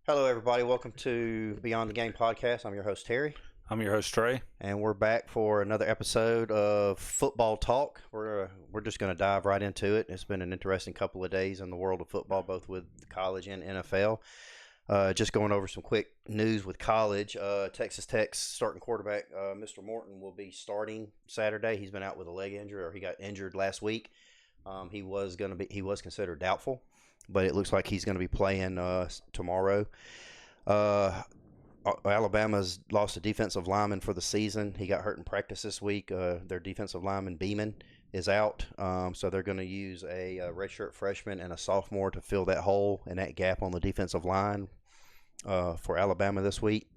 Hello, everybody. Welcome to Beyond the Game podcast. I'm your host, Terry, I'm your host, Trey. and we're back for another episode of Football Talk. We're just going to dive right into it. It's been an interesting couple of days in the world of football, both with college and NFL. Just going over some quick news with college. Texas Tech's starting quarterback, Mr. Morton, will be starting Saturday. He's been out with a leg injury, or he got injured last week. He was considered doubtful, but it looks like he's going to be playing tomorrow. Alabama's lost a defensive lineman for the season. He got hurt in practice this week. Their defensive lineman, Beeman, is out. So they're going to use a redshirt freshman and a sophomore to fill that hole and that gap on the defensive line for Alabama this week.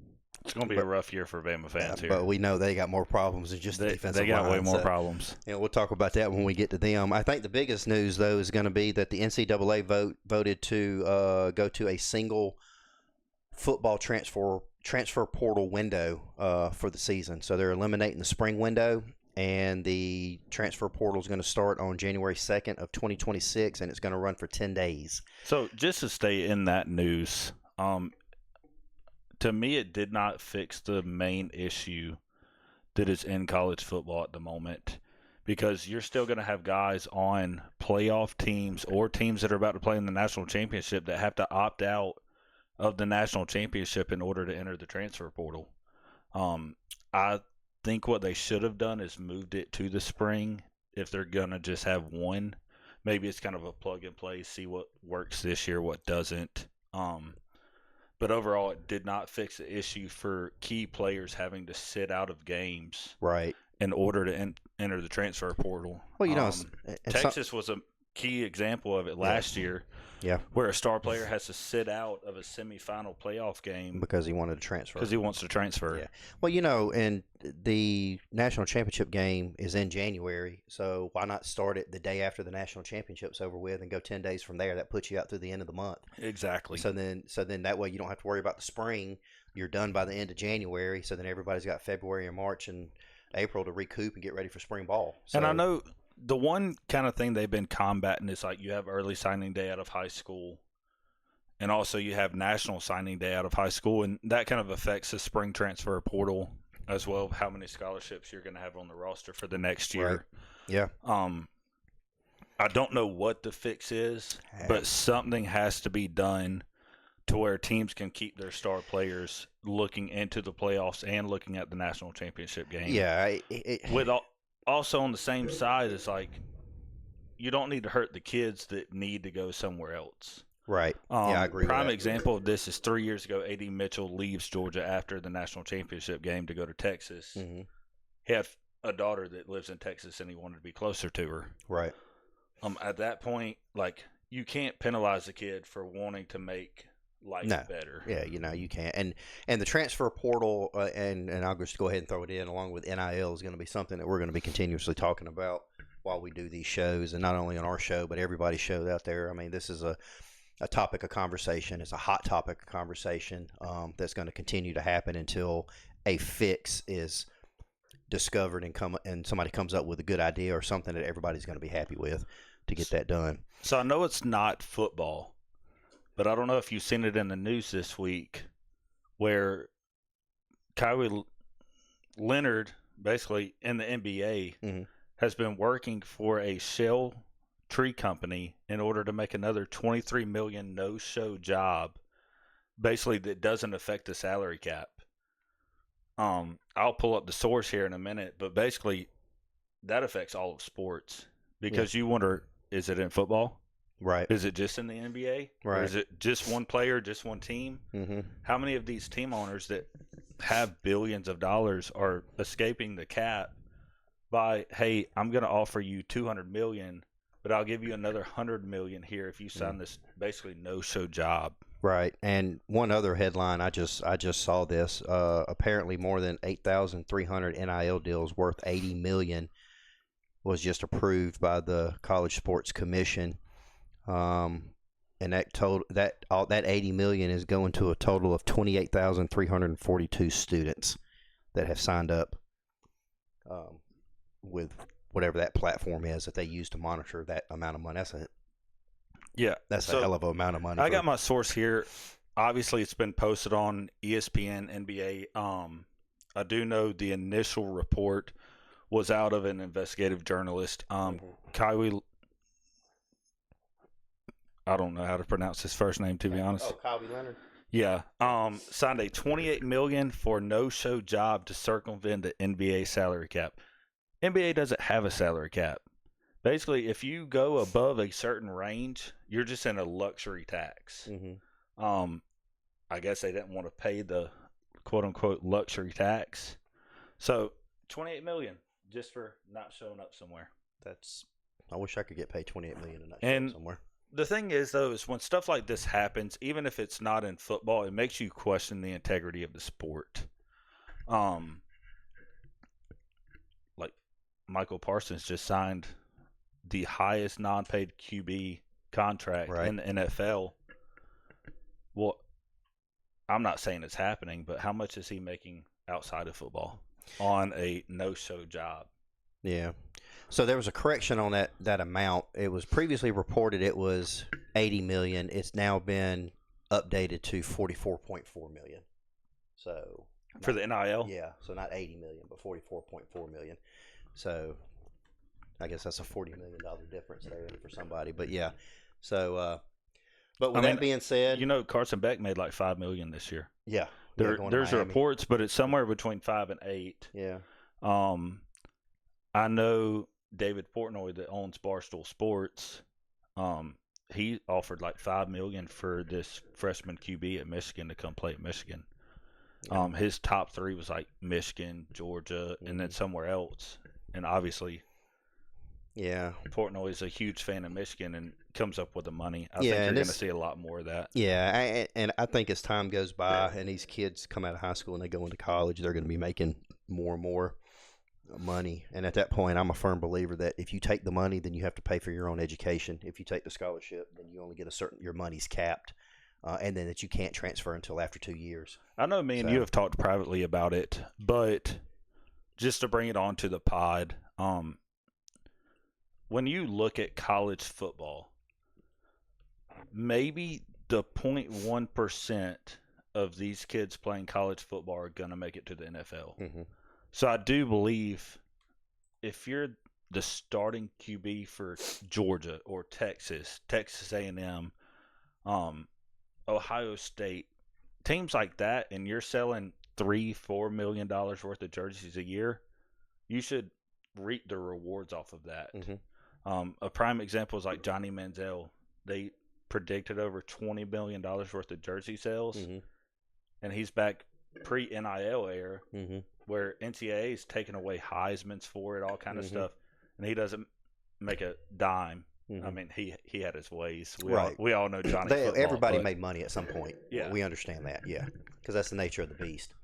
It's going to be a rough year for Bama fans here. But we know they got more problems than just the defensive line. They got way more problems. We'll talk about that when we get to them. I think the biggest news, though, is going to be that the NCAA voted to go to a single football transfer portal window for the season. So they're eliminating the spring window, and the transfer portal is going to start on January 2nd of 2026, and it's going to run for 10 days. So just to stay in that news, to me, it did not fix the main issue that is in college football at the moment, because you're still going to have guys on playoff teams or teams that are about to play in the national championship that have to opt out of the national championship in order to enter the transfer portal. I think what they should have done is moved it to the spring if they're going to just have one. Maybe it's kind of a plug and play, see what works this year, what doesn't. But overall, it did not fix the issue for key players having to sit out of games Right. in order to enter the transfer portal. Well, Texas was a key example of it last year. Yeah. Where a star player has to sit out of a semifinal playoff game because he wanted to transfer. Because he wants to transfer. Yeah. Well, and the national championship game is in January, so why not start it the day after the national championship's over with and go 10 days from there? That puts you out through the end of the month. Exactly. So then that way you don't have to worry about the spring. You're done by the end of January, so then everybody's got February and March and April to recoup and get ready for spring ball. So, and I know the one kind of thing they've been combating is like you have early signing day out of high school, and also you have national signing day out of high school, and that kind of affects the spring transfer portal as well, how many scholarships you're going to have on the roster for the next year. Right. Yeah. I don't know what the fix is, but something has to be done to where teams can keep their star players looking into the playoffs and looking at the national championship game. Yeah. Also on the same side, it's like you don't need to hurt the kids that need to go somewhere else. Right. I agree with that. Prime example of this is 3 years ago, A.D. Mitchell leaves Georgia after the national championship game to go to Texas. Mm-hmm. He had a daughter that lives in Texas, and he wanted to be closer to her. Right. At that point, like, you can't penalize a kid for wanting to make life better. Yeah, you can't. And the transfer portal, and I'll just go ahead and throw it in along with NIL, is going to be something that we're going to be continuously talking about while we do these shows, and not only on our show, but everybody's shows out there. I mean, this is a topic of conversation. It's a hot topic of conversation that's going to continue to happen until a fix is discovered and somebody comes up with a good idea or something that everybody's going to be happy with to get that done. So I know it's not football, but I don't know if you've seen it in the news this week where Kawhi Leonard, basically in the NBA, mm-hmm. has been working for a shell tree company in order to make another $23 million no-show job, basically that doesn't affect the salary cap. I'll pull up the source here in a minute, but basically that affects all of sports because you wonder, is it in football? Right. Is it just in the NBA? Right. Or is it just one player, just one team? Mm-hmm. How many of these team owners that have billions of dollars are escaping the cap by, hey, I'm going to offer you $200 million, but I'll give you another $100 million here if you sign this basically no-show job. Right. And one other headline, I just saw this. Apparently, more than 8,300 NIL deals worth $80 million was just approved by the College Sports Commission. And that $80 million is going to a total of 28,342 students that have signed up with whatever that platform is that they use to monitor that amount of money. That's a hell of an amount of money. I got my source here. obviously it's been posted on ESPN, NBA. I do know the initial report was out of an investigative journalist. Kyle, I don't know how to pronounce his first name, to be honest. Oh, Kyle Leonard. Yeah. Signed a $28 million for no-show job to circumvent the NBA salary cap. NBA doesn't have a salary cap. Basically, if you go above a certain range, you're just in a luxury tax. I guess they didn't want to pay the quote-unquote luxury tax. So, $28 million just for not showing up somewhere. I wish I could get paid $28 million and not show up somewhere. The thing is, though, is when stuff like this happens, even if it's not in football, it makes you question the integrity of the sport. Like Michael Parsons just signed the highest non-paid QB contract in the NFL. Well, I'm not saying it's happening, but how much is he making outside of football on a no-show job? Yeah. So there was a correction on that amount. It was previously reported it was $80 million. It's now been updated to $44.4 million. So for the NIL? Yeah. So not $80 million, but $44.4 million. So I guess that's a $40 million difference there for somebody. But yeah. So, but with that being said, Carson Beck made like $5 million this year. Yeah. There's reports, but it's somewhere between 5 and 8. Yeah. I know David Portnoy that owns Barstool Sports. He offered like $5 million for this freshman QB at Michigan to come play at Michigan. His top 3 was like Michigan, Georgia, and then somewhere else. And obviously, Portnoy is a huge fan of Michigan and comes up with the money. I think you're going to see a lot more of that. Yeah, and I think as time goes by and these kids come out of high school and they go into college, they're going to be making more and more money. And at that point, I'm a firm believer that if you take the money, then you have to pay for your own education. If you take the scholarship, then you only get your money's capped, and then that you can't transfer until after 2 years. I know me and you have talked privately about it, but just to bring it on to the pod, when you look at college football, maybe the 0.1% of these kids playing college football are going to make it to the NFL. Mm-hmm. So I do believe if you're the starting QB for Georgia or Texas A&M, Ohio State, teams like that, and you're selling $3-4 million worth of jerseys a year, you should reap the rewards off of that. Mm-hmm. A prime example is like Johnny Manziel. They predicted over $20 million worth of jersey sales, and he's back pre-NIL era. Where NCAA is taking away Heisman's for it, all kind of stuff, and he doesn't make a dime. I mean, he had his ways. We all know Johnny football. Everybody made money at some point. Yeah. We understand that, because that's the nature of the beast.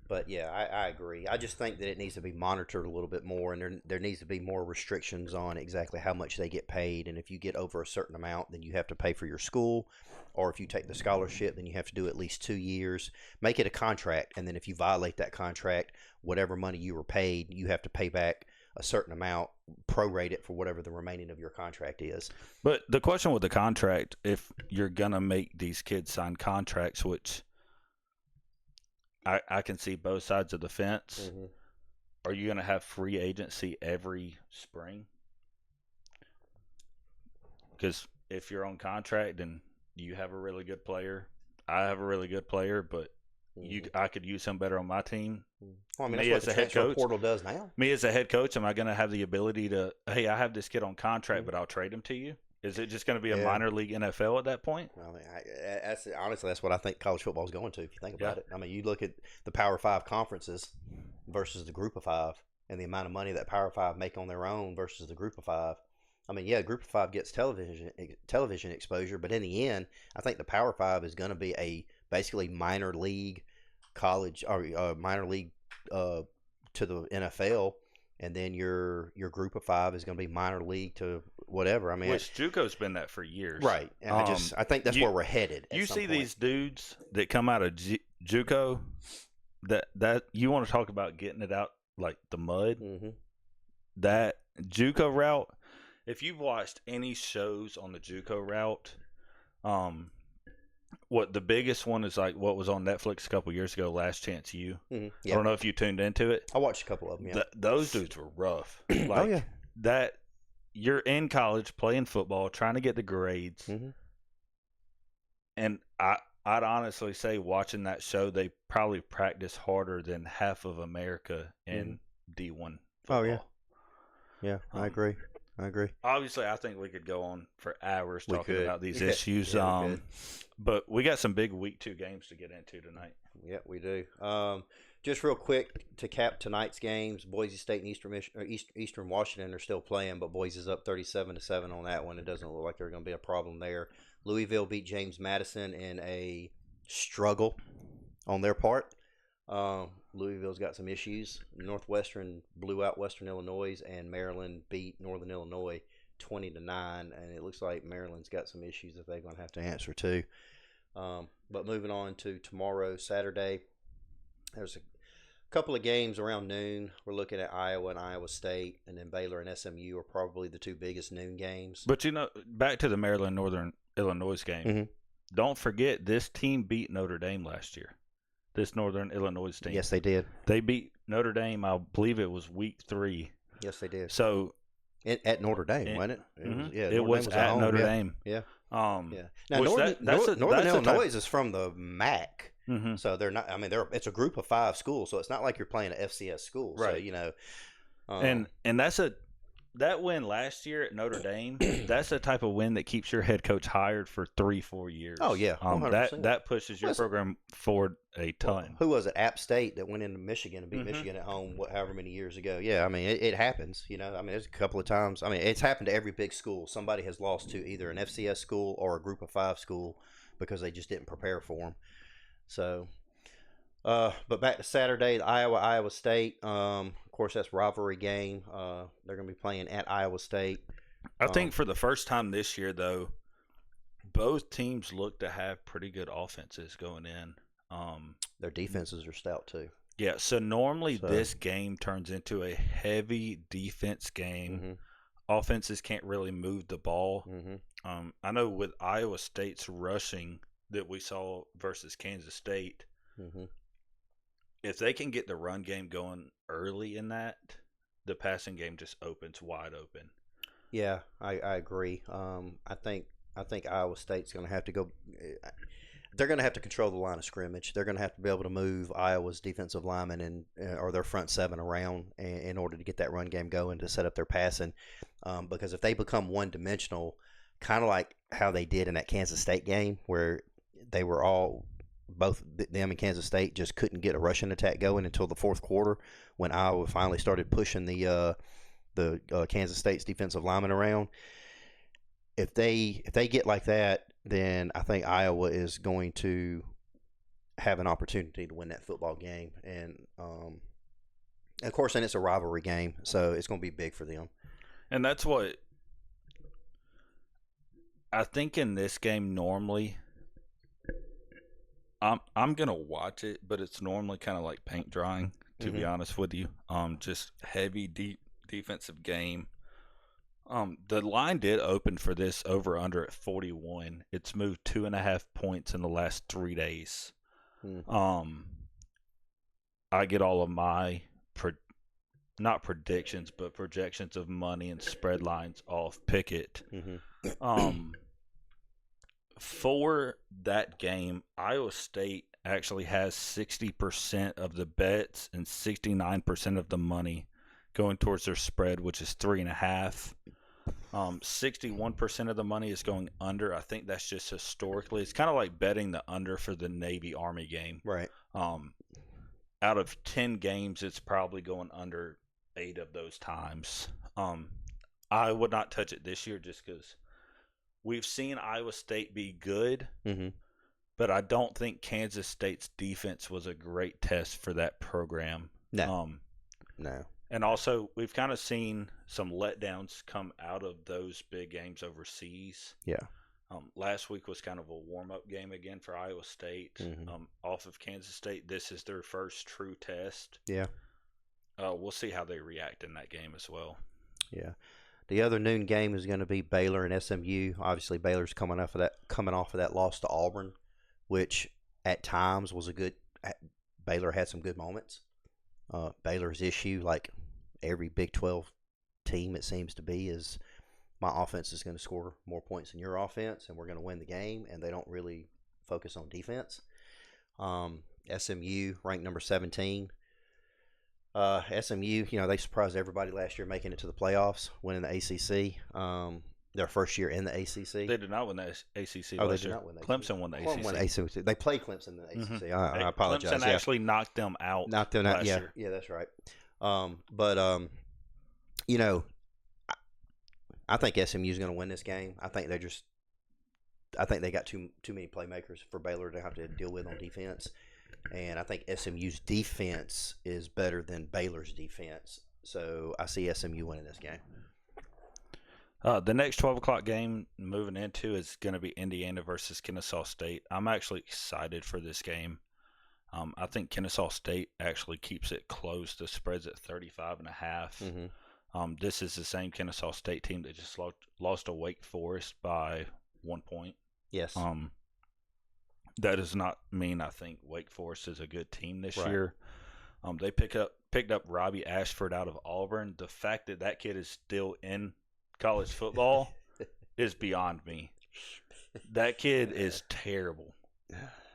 But, yeah, I agree. I just think that it needs to be monitored a little bit more, and there needs to be more restrictions on exactly how much they get paid. And if you get over a certain amount, then you have to pay for your school. Or if you take the scholarship, then you have to do at least 2 years. Make it a contract, and then if you violate that contract, whatever money you were paid, you have to pay back a certain amount, prorate it for whatever the remaining of your contract is. But the question with the contract, if you're going to make these kids sign contracts, which I can see both sides of the fence, are you going to have free agency every spring? Because if you're on contract and you have a really good player, I have a really good player, but I could use him better on my team. Well, I mean, that's what the transfer portal does now. Me as a head coach, am I going to have the ability to, hey, I have this kid on contract, but I'll trade him to you? Is it just going to be a minor league NFL at that point? I mean, honestly, that's what I think college football is going to, if you think about it. I mean, you look at the Power 5 conferences versus the Group of 5 and the amount of money that Power 5 make on their own versus the Group of 5. I mean, Group of 5 gets television exposure, but in the end, I think the Power 5 is going to be a basically minor league college or minor league to the NFL, and then your Group of 5 is going to be minor league to whatever. I mean, which JUCO's been that for years, right? And I think that's where we're headed. You see these dudes that come out of JUCO that you want to talk about getting it out like the mud. That JUCO route. If you've watched any shows on the JUCO route, what the biggest one is like what was on Netflix a couple years ago, Last Chance U. Mm-hmm. I Yeah, don't know if you tuned into it. I watched a couple of them. Yeah. Those dudes were rough. Oh yeah. That you're in college playing football, trying to get the grades, Mm-hmm. and I'd honestly say watching that show, they probably practice harder than half of America in D1 football. Oh yeah. Yeah, I agree. Obviously, I think we could go on for hours We talking could. about these Yeah, issues. yeah, we could. But we got some big week 2 games to get into tonight. Yeah, we do. Just real quick to cap tonight's games, Boise State and Eastern Washington are still playing, but Boise's up 37-7 on that one. It doesn't look like there's going to be a problem there. Louisville beat James Madison in a struggle on their part. Louisville's got some issues. Northwestern blew out Western Illinois, and Maryland beat Northern Illinois 20-9, and it looks like Maryland's got some issues that they're going to have to answer to. But moving on to tomorrow, Saturday, there's a couple of games around noon. We're looking at Iowa and Iowa State, and then Baylor and SMU are probably the two biggest noon games. But, back to the Maryland Northern Illinois game. Mm-hmm. Don't forget, this team beat Notre Dame last year. This Northern Illinois team. Yes, they did. They beat Notre Dame, I believe it was week 3. Yes, they did. So at Notre Dame, wasn't it? It was at Notre Dame. Yeah. Now, Northern Illinois is from the MAC, mm-hmm. so they're not. I mean, it's a group of 5 schools, so it's not like you're playing an FCS school, right? So, and that win last year at Notre Dame. That's the type of win that keeps your head coach hired for 3-4 years. Oh yeah, 100%. That pushes your program forward a ton. Well, who was it? App State that went into Michigan and beat mm-hmm. Michigan at home, however many years ago. Yeah, I mean it happens. I mean there's a couple of times. I mean it's happened to every big school. Somebody has lost to either an FCS school or a Group of 5 school because they just didn't prepare for them. So, but back to Saturday, Iowa State. Of course, that's rivalry game. They're going to be playing at Iowa State. I think for the first time this year, though, both teams look to have pretty good offenses going in. Their defenses are stout too. Yeah, so normally this game turns into a heavy defense game. Mm-hmm. Offenses can't really move the ball. Mm-hmm. I know with Iowa State's rushing that we saw versus Kansas State, mm-hmm. if they can get the run game going early in that, the passing game just opens wide open. Yeah, I agree. I think Iowa State's going to have to go. They're going to have to control the line of scrimmage. They're going to have to be able to move Iowa's defensive linemen or their front 7 around in order to get that run game going to set up their passing. Because if they become one-dimensional, kind of like how they did in that Kansas State game where they were both them and Kansas State just couldn't get a rushing attack going until the fourth quarter when Iowa finally started pushing the Kansas State's defensive linemen around. If they get like that, then I think Iowa is going to have an opportunity to win that football game. And of course, then it's a rivalry game, so it's going to be big for them. And that's what I think in this game normally. I'm gonna watch it, but it's normally kind of like paint drying, to be honest with you. Just heavy, deep defensive game. The line did open for this over under at 41. It's moved 2.5 points in the last 3 days. I get all of my not predictions, but projections of money and spread lines off Pickett. For that game, Iowa State actually has 60% of the bets and 69% of the money going towards their spread, which is 3.5. 61% of the money is going under. I think that's just historically. It's kind of like betting the under for the Navy-Army game. Right. Out of 10 games, it's probably going under 8 of those times. I would not touch it this year just because we've seen Iowa State be good, but I don't think Kansas State's defense was a great test for that program. No. And also, we've kind of seen some letdowns come out of those big games overseas. Yeah. Last week was kind of a warm-up game again for Iowa State. Off of Kansas State, this is their first true test. Yeah. We'll see how they react in that game as well. Yeah. The other noon game is going to be Baylor and SMU. Obviously, Baylor's coming off of that loss to Auburn. which at times was a good. Baylor had some good moments. Baylor's issue, like every Big 12 team, it seems to be, is my offense is going to score more points than your offense, and we're going to win the game, and they don't really focus on defense. SMU ranked number 17. SMU, they surprised everybody last year making it to the playoffs, winning the ACC. Their first year in the ACC. They did not win the ACC Oh, last they did year. not win the ACC. Clemson won the ACC. Won ACC. They played Clemson in the ACC. Mm-hmm. I apologize. Clemson actually knocked them out. Knocked them out. Last Yeah, year. yeah, that's right. But I think SMU is going to win this game. I think they got too many playmakers for Baylor to have to deal with on defense, and I think SMU's defense is better than Baylor's defense. So I see SMU winning this game. The next 12 o'clock game moving into is going to be Indiana versus Kennesaw State. I'm actually excited for this game. I think Kennesaw State actually keeps it close. The spread's at 35.5. Mm-hmm. This is the same Kennesaw State team that just lost to Wake Forest by 1 point. Yes. That does not mean I think Wake Forest is a good team this Right. year. They picked up Robbie Ashford out of Auburn. The fact that kid is still in college football is beyond me. That kid is terrible.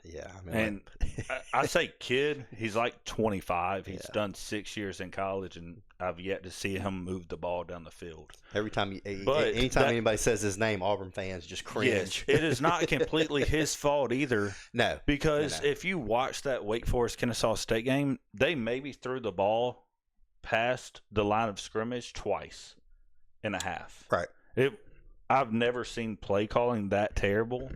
Yeah, And I say kid, he's like 25. He's Yeah. done 6 years in college, and I've yet to see him move the ball down the field. every time, But anytime anybody says his name, Auburn fans just cringe. Yes, it is not completely his fault either. No, Because No. if you watch that Wake Forest Kennesaw State game, they maybe threw the ball past the line of scrimmage twice and a half. Right. I've never seen play calling that terrible.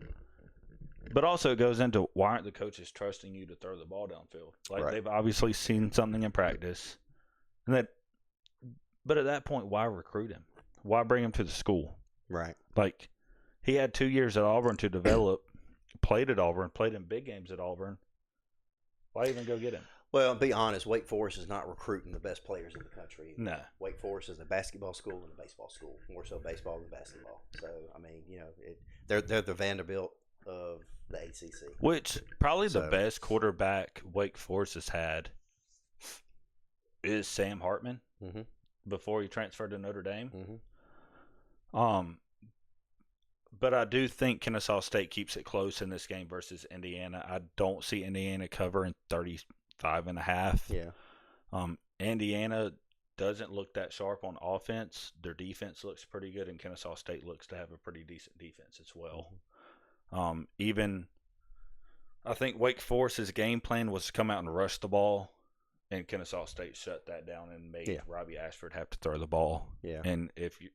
But also it goes into why aren't the coaches trusting you to throw the ball downfield? Like Right. they've obviously seen something in practice. But at that point, why recruit him? Why bring him to the school? Right. Like he had 2 years at Auburn to develop, played at Auburn, played in big games at Auburn. Why even go get him? Well, be honest, Wake Forest is not recruiting the best players in the country. No. Wake Forest is a basketball school and a baseball school, more so baseball than basketball. So, I mean, they're the Vanderbilt of the ACC. Which probably the So- best quarterback Wake Forest has had is Sam Hartman Mm-hmm. before he transferred to Notre Dame. Mm-hmm. But I do think Kennesaw State keeps it close in this game versus Indiana. I don't see Indiana covering 35.5. Yeah. Indiana doesn't look that sharp on offense. Their defense looks pretty good, and Kennesaw State looks to have a pretty decent defense as well. Even I think Wake Forest's game plan was to come out and rush the ball, and Kennesaw State shut that down and made Robbie Ashford have to throw the ball. Yeah. And if you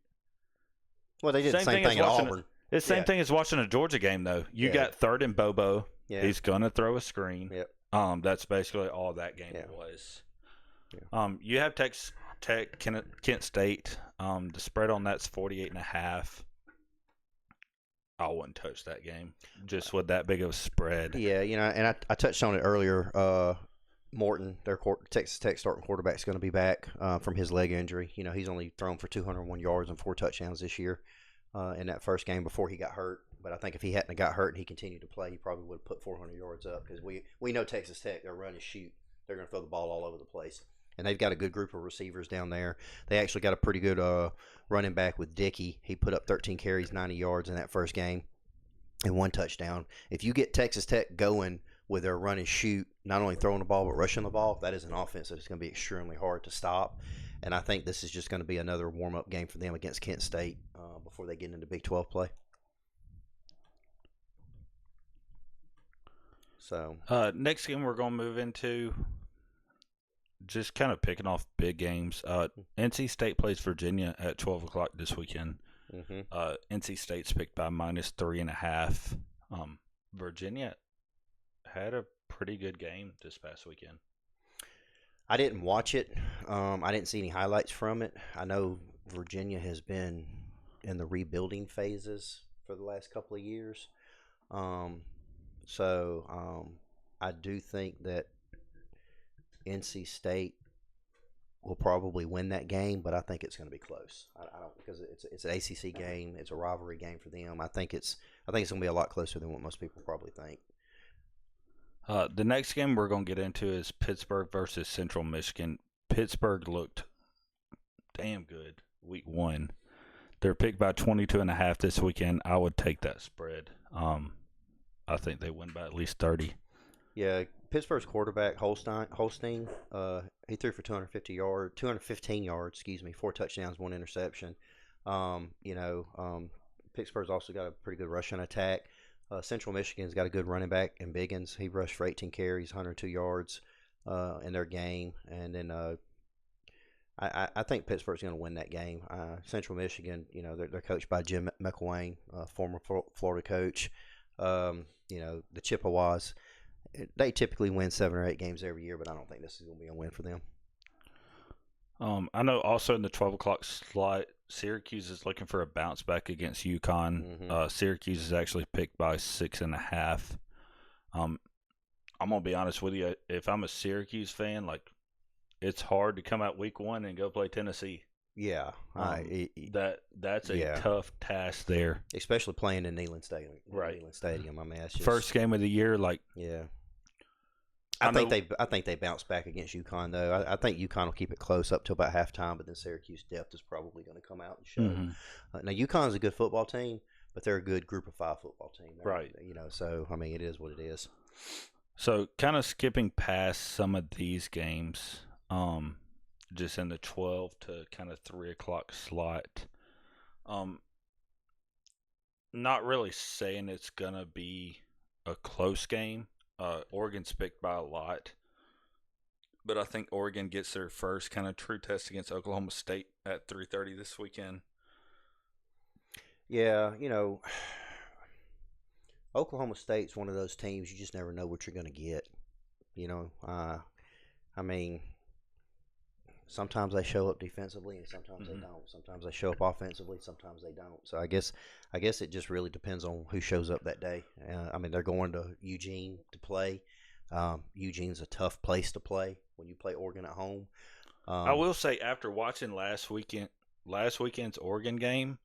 Well, they did the same as thing at watching Auburn. It's the same Yeah. thing as watching a Georgia game, though. You Yeah. got third and Bobo. Yeah. He's gonna throw a screen. Yep. That's basically all that game Yeah. was. Yeah. You have Kent State. The spread on that's 48.5. I wouldn't touch that game just with that big of a spread. Yeah, and I touched on it earlier. Morton, their Texas Tech starting quarterback, is going to be back from his leg injury. He's only thrown for 201 yards and 4 touchdowns this year in that first game before he got hurt. But I think if he hadn't got hurt and he continued to play, he probably would have put 400 yards up because we know Texas Tech, they're run and shoot. They're going to throw the ball all over the place. And they've got a good group of receivers down there. They actually got a pretty good running back with Dickey. He put up 13 carries, 90 yards in that first game and 1 touchdown. If you get Texas Tech going with their run and shoot, not only throwing the ball but rushing the ball, that is an offense that is going to be extremely hard to stop. And I think this is just going to be another warm-up game for them against Kent State before they get into Big 12 play. So next game we're going to move into, just kind of picking off big games. NC State plays Virginia at 12 o'clock this weekend. mm-hmm. NC State's picked by -3.5. Virginia had a pretty good game this past weekend. I didn't watch it. I didn't see any highlights from it. I know Virginia has been in the rebuilding phases for the last couple of years. So I do think that NC State will probably win that game, but I think it's going to be close. I don't, because it's an ACC game. It's a rivalry game for them. I think it's going to be a lot closer than what most people probably think. The next game we're going to get into is Pittsburgh versus Central Michigan. Pittsburgh looked damn good week 1. They're picked by 22.5 this weekend. I would take that spread. I think they win by at least 30. Yeah, Pittsburgh's quarterback Holstein, he threw for 215 yards, 4 touchdowns, 1 interception. Pittsburgh's also got a pretty good rushing attack. Central Michigan's got a good running back in Biggins. He rushed for 18 carries, 102 yards in their game. And then I think Pittsburgh's going to win that game. Central Michigan, they're coached by Jim McElwain, former Florida coach. The Chippewas, they typically win 7 or 8 games every year, but I don't think this is going to be a win for them. I know also in the 12 o'clock slot, Syracuse is looking for a bounce back against UConn. Mm-hmm. Syracuse is actually picked by 6.5. I'm going to be honest with you. If I'm a Syracuse fan, it's hard to come out week 1 and go play Tennessee. Yeah. That's a tough task there. Especially playing in Neyland Stadium. Right. Neyland Stadium. I mean, that's just, first game of the year, yeah. I think they bounce back against UConn though. I think UConn will keep it close up to about halftime, but then Syracuse depth is probably going to come out and show. Mm-hmm. Now UConn's a good football team, but they're a good Group of 5 football team. Right. So I mean, it is what it is. So kind of skipping past some of these games, just in the 12 to kind of 3 o'clock slot. Not really saying it's gonna be a close game. Oregon's picked by a lot, but I think Oregon gets their first kind of true test against Oklahoma State at 3:30 this weekend. Yeah, Oklahoma State's one of those teams you just never know what you're going to get. I mean, sometimes they show up defensively and sometimes they don't. Sometimes they show up offensively, sometimes they don't. So I guess it just really depends on who shows up that day. They're going to Eugene to play. Eugene's a tough place to play when you play Oregon at home. I will say, after watching last weekend's Oregon game,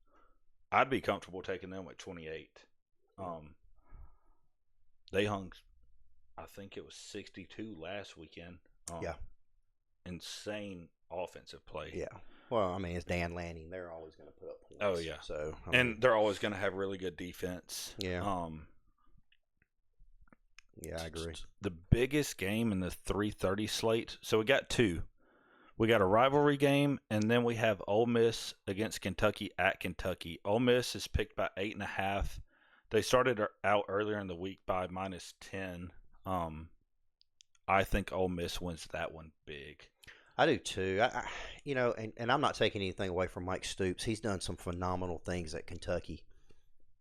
I'd be comfortable taking them at 28. They hung, I think it was 62 last weekend. Yeah. Insane offensive play. Yeah. Well, it's Dan Lanning. They're always going to put up points. Oh, yeah. So, and they're always going to have really good defense. Yeah. Yeah, I agree. The biggest game in the 3:30 slate. So we got 2. We got a rivalry game, and then we have Ole Miss against Kentucky at Kentucky. Ole Miss is picked by 8.5. They started out earlier in the week by -10. I think Ole Miss wins that one big. I do too. And I'm not taking anything away from Mike Stoops. He's done some phenomenal things at Kentucky,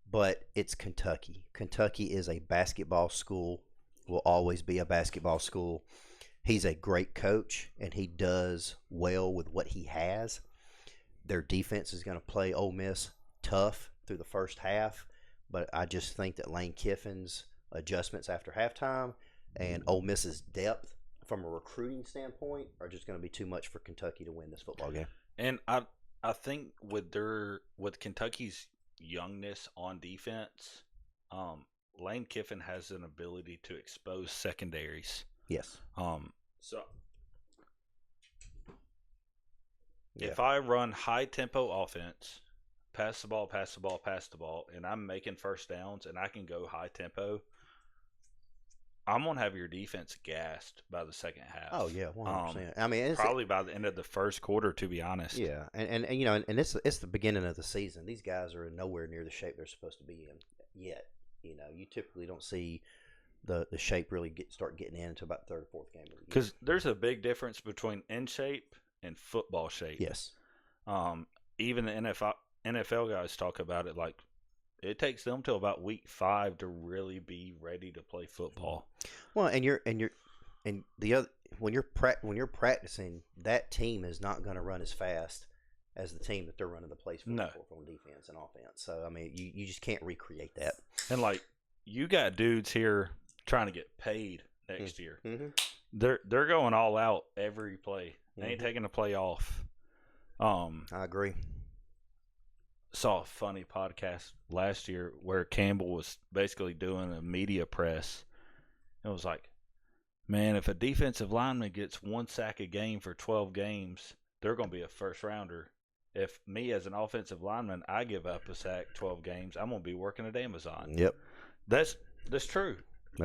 but it's Kentucky. Kentucky is a basketball school, will always be a basketball school. He's a great coach, and he does well with what he has. Their defense is going to play Ole Miss tough through the first half, but I just think that Lane Kiffin's adjustments after halftime and Ole Miss's depth from a recruiting standpoint are just going to be too much for Kentucky to win this football game. And I think with Kentucky's youngness on defense, Lane Kiffin has an ability to expose secondaries. Yes. If I run high tempo offense, pass the ball, and I'm making first downs and I can go high tempo, I'm going to have your defense gassed by the second half. Oh, yeah, 100%. It's probably by the end of the first quarter, to be honest. Yeah, and it's the beginning of the season. These guys are nowhere near the shape they're supposed to be in yet. You typically don't see the shape really start getting in until about the 3rd or 4th game of the year. Because there's a big difference between in shape and football shape. Yes. Even the NFL guys talk about it like it takes them till about week 5 to really be ready to play football. Well, when you're practicing, that team is not going to run as fast as the team that they're running the plays for from defense and offense. So you just can't recreate that. And you got dudes here trying to get paid next year. Mm-hmm. They're going all out every play. They ain't taking a play off. I agree. Saw a funny podcast last year where Campbell was basically doing a media press. It was like, Man, if a defensive lineman gets one sack a game for 12 games, they're going to be a first rounder. If me as an offensive lineman, I give up a sack 12 games, I'm going to be working at Amazon. Yep. That's true.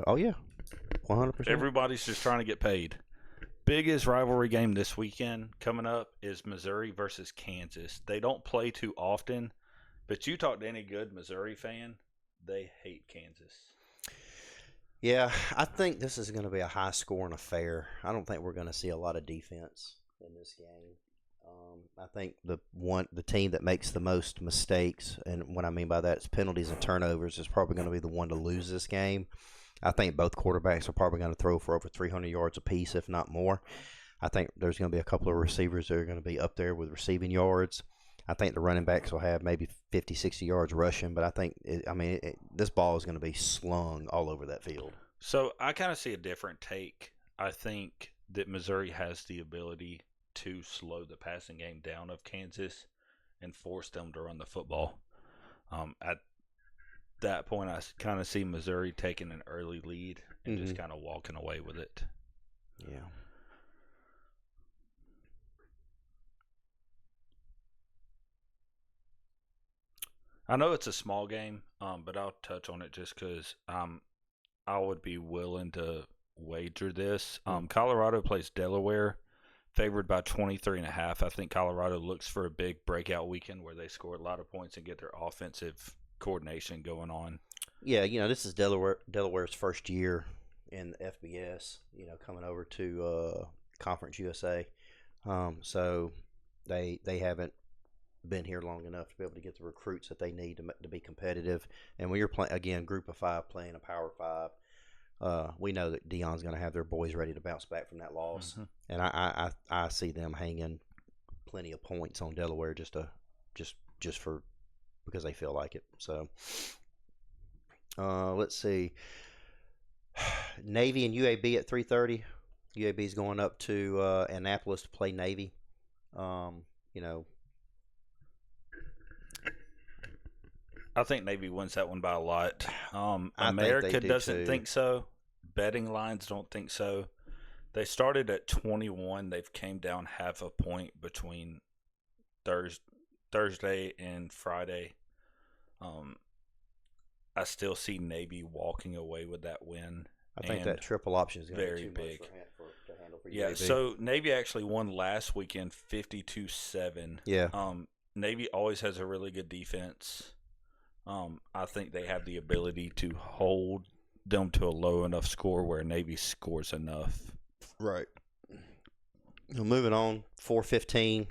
Oh yeah, 100%. Everybody's just trying to get paid. Biggest rivalry game this weekend coming up is Missouri versus Kansas. They don't play too often, but you talk to any good Missouri fan, they hate Kansas. Yeah, I think this is going to be a high-scoring affair. I don't think we're going to see a lot of defense in this game. I think the team that makes the most mistakes, and what I mean by that is penalties and turnovers, is probably going to be the one to lose this game. I think both quarterbacks are probably going to throw for over 300 yards apiece, if not more. I think there's going to be a couple of receivers that are going to be up there with receiving yards. I think the running backs will have maybe 50, 60 yards rushing, but I think, this ball is going to be slung all over that field. So I kind of see a different take. I think that Missouri has the ability to slow the passing game down of Kansas and force them to run the football. At that point, I kind of see Missouri taking an early lead and just kind of walking away with it. Yeah. I know it's a small game, but I'll touch on it just because I would be willing to wager this. Colorado plays Delaware, favored by 23.5. I think Colorado looks for a big breakout weekend where they score a lot of points and get their offensive coordination going on. Yeah, this is Delaware's first year in the FBS, coming over to Conference USA. So they haven't been here long enough to be able to get the recruits that they need to be competitive. And when you're playing, again, group of five playing a power five, we know that Deion's going to have their boys ready to bounce back from that loss. And I see them hanging plenty of points on Delaware just because they feel like it. So let's see. Navy and UAB at 3:30. UAB is going up to Annapolis to play Navy. I think Navy wins that one by a lot. I America think they do doesn't too. think so. Betting lines don't think so. They started at 21. They've came down half a point between Thursday and Friday. I still see Navy walking away with that win. I think that triple option is going to be very too big. much to handle for Yeah, UAB. so Navy actually won last weekend 52-7. Yeah. Navy always has a really good defense. I think they have the ability to hold them to a low enough score where Navy scores enough. Right. Moving on, 4:15.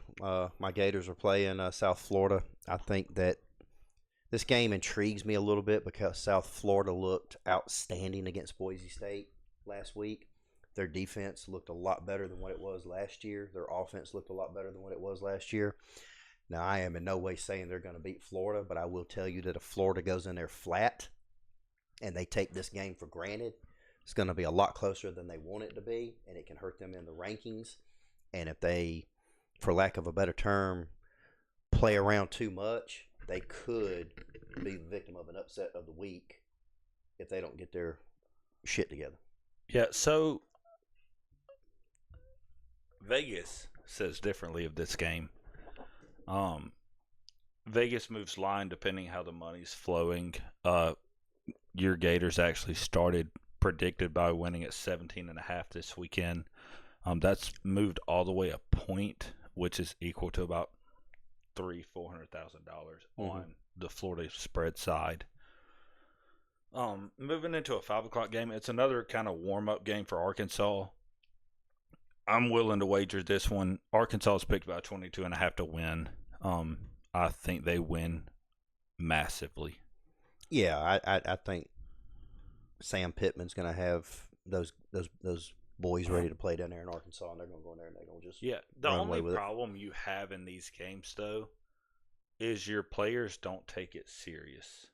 My Gators are playing South Florida. I think that this game intrigues me a little bit because South Florida looked outstanding against Boise State last week. Their defense looked a lot better than what it was last year. Their offense looked a lot better than what it was last year. Now, I am in no way saying they're going to beat Florida, but I will tell you that if Florida goes in there flat and they take this game for granted, it's going to be a lot closer than they want it to be, and it can hurt them in the rankings. And if they, for lack of a better term, play around too much, they could be the victim of an upset of the week if they don't get their shit together. Yeah, so Vegas says differently of this game. Vegas moves line depending how the money's flowing. Your Gators actually started predicted by winning at 17.5 this weekend. That's moved all the way a point, which is equal to about $400,000 on the Florida spread side. Moving into a 5 o'clock game, it's another kind of warm up game for Arkansas. I'm willing to wager this one. Arkansas is picked by 22.5 to win. I think they win massively. Yeah, I think Sam Pittman's going to have those boys ready to play down there in Arkansas, and they're going to go in there and they're going to just The run only away with problem you have in these games, though, is your players don't take it serious.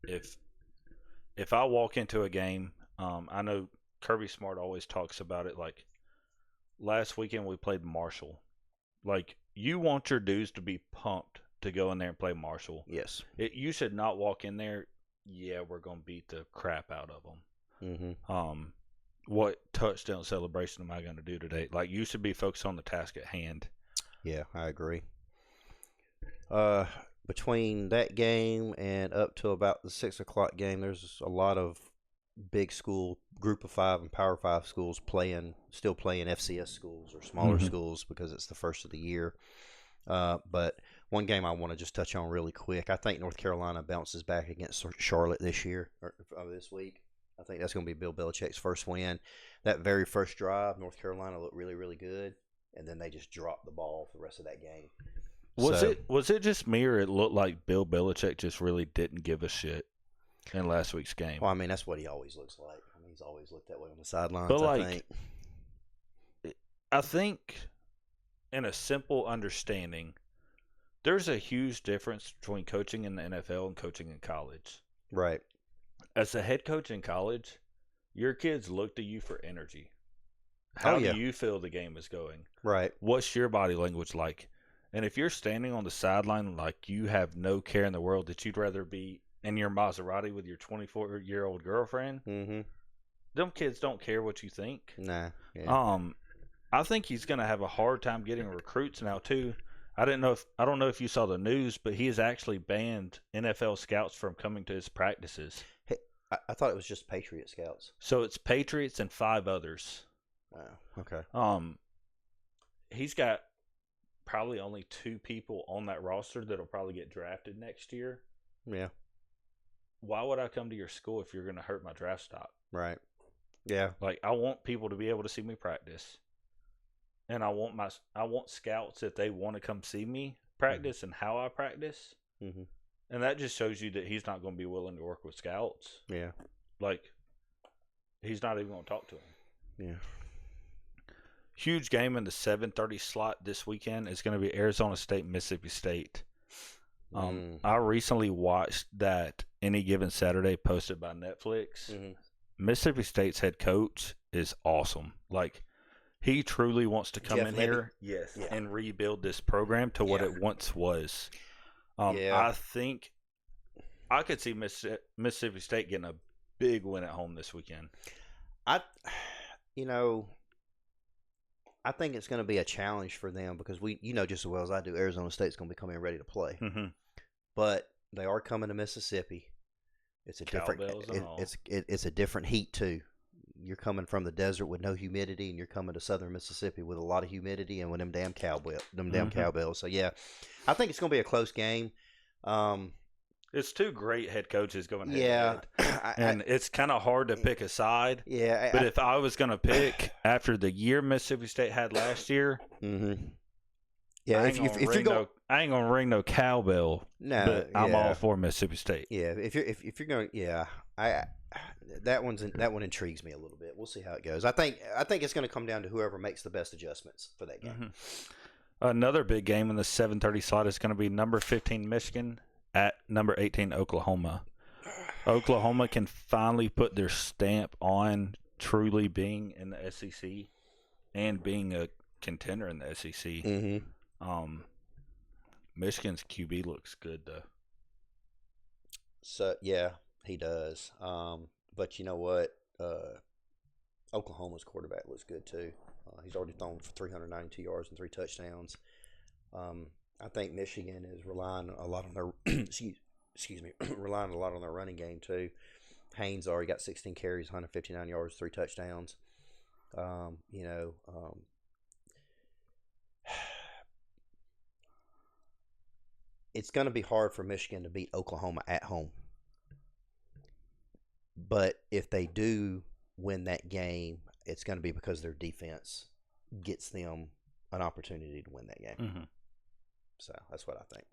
If I walk into a game, I know Kirby Smart always talks about it. Like last weekend, we played Marshall. Like you want your dudes to be pumped to go in there and play Marshall. Yes. You should not walk in there. Yeah, we're gonna beat the crap out of them. what touchdown celebration am I going to do today? Like, you should be focused on the task at hand. Yeah, I agree. Between that game and up to about the 6 o'clock game, there's a lot of big school Group of Five and Power Five schools still playing FCS schools or smaller Mhm. schools because it's the first of the year. But one game I want to just touch on really quick. I think North Carolina bounces back against Charlotte this year or this week. I think that's going to be Bill Belichick's first win. That very first drive, North Carolina looked really, really good, and then they just dropped the ball for the rest of that game. So, Was it just me, or it looked like Bill Belichick just really didn't give a shit in last week's game? well, I mean, that's what he always looks like. I mean, he's always looked that way on the sidelines, But I like, think. I think in a simple understanding, there's a huge difference between coaching in the NFL and coaching in college. Right. As a head coach in college, your kids look to you for energy. Oh, How do yeah. you feel the game is going? Right. What's your body language like? And if you're standing on the sideline like you have no care in the world, that you'd rather be in your Maserati with your 24-year-old girlfriend, Mm-hmm. them kids don't care what you think. Nah. Yeah. I think he's going to have a hard time getting recruits now too. I don't know if you saw the news, but he has actually banned NFL scouts from coming to his practices. Hey, I thought it was just Patriot Scouts. So it's Patriots and 5 others. Oh, okay. He's got probably only 2 people on that roster that'll probably get drafted next year. Yeah. Why would I come to your school if you're going to hurt my draft stock? Right. Yeah. Like, I want people to be able to see me practice, and I want scouts if they want to come see me practice and how I practice. Mm-hmm. And that just shows you that he's not going to be willing to work with scouts. Yeah. Like, he's not even going to talk to them. Yeah. Huge game in the 7:30 slot this weekend is going to be Arizona State, Mississippi State. I recently watched that Any Given Saturday posted by Netflix. Mm-hmm. Mississippi State's head coach is awesome. Like, he truly wants to come Jeff in Levy? here, Yeah. and rebuild this program to what Yeah. it once was. Yeah. I think I could see Mississippi State getting a big win at home this weekend. I think it's going to be a challenge for them because just as well as I do, Arizona State's going to be coming ready to play. Mm-hmm. But they are coming to Mississippi. It's a Cowbells and all. it's a different heat too. You're coming from the desert with no humidity, and you're coming to southern Mississippi with a lot of humidity and with them damn cowbells. So yeah, I think it's going to be a close game. It's 2 great head coaches going head Yeah, to head. And it's kind of hard to pick a side. yeah. But if I was going to pick after the year Mississippi State had last year, Mm-hmm. Yeah, I if ain't you're going, gonna ring no cowbell. no, But I'm all for Mississippi State. Yeah, if you're going, yeah, that one intrigues me a little bit. We'll see how it goes. I think it's going to come down to whoever makes the best adjustments for that game. Mm-hmm. Another big game in the 7:30 slot is going to be number 15 Michigan at number 18 Oklahoma. Oklahoma can finally put their stamp on truly being in the SEC and being a contender in the SEC. Mm-hmm. Michigan's QB looks good though. So yeah, he does. But you know what? Oklahoma's quarterback looks good too. He's already thrown for 392 yards and 3 touchdowns. I think Michigan is relying a lot on their excuse me, relying a lot on their running game too. Haynes already got 16 carries, 159 yards, 3 touchdowns. It's going to be hard for Michigan to beat Oklahoma at home. But if they do win that game, it's going to be because their defense gets them an opportunity to win that game. Mm-hmm. So that's what I think.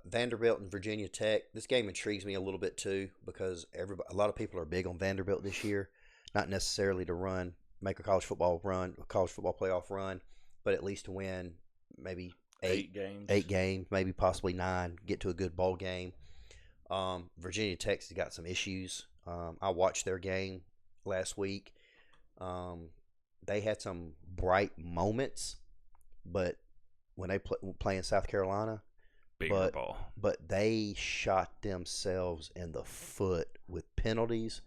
Vanderbilt and Virginia Tech. This game intrigues me a little bit too because a lot of people are big on Vanderbilt this year. Not necessarily to make a college football playoff run, but at least to win maybe 8 games, maybe possibly 9, get to a good bowl game. Virginia Tech's got some issues. I watched their game last week. They had some bright moments, but when they play in South Carolina, ball. But they shot themselves in the foot with penalties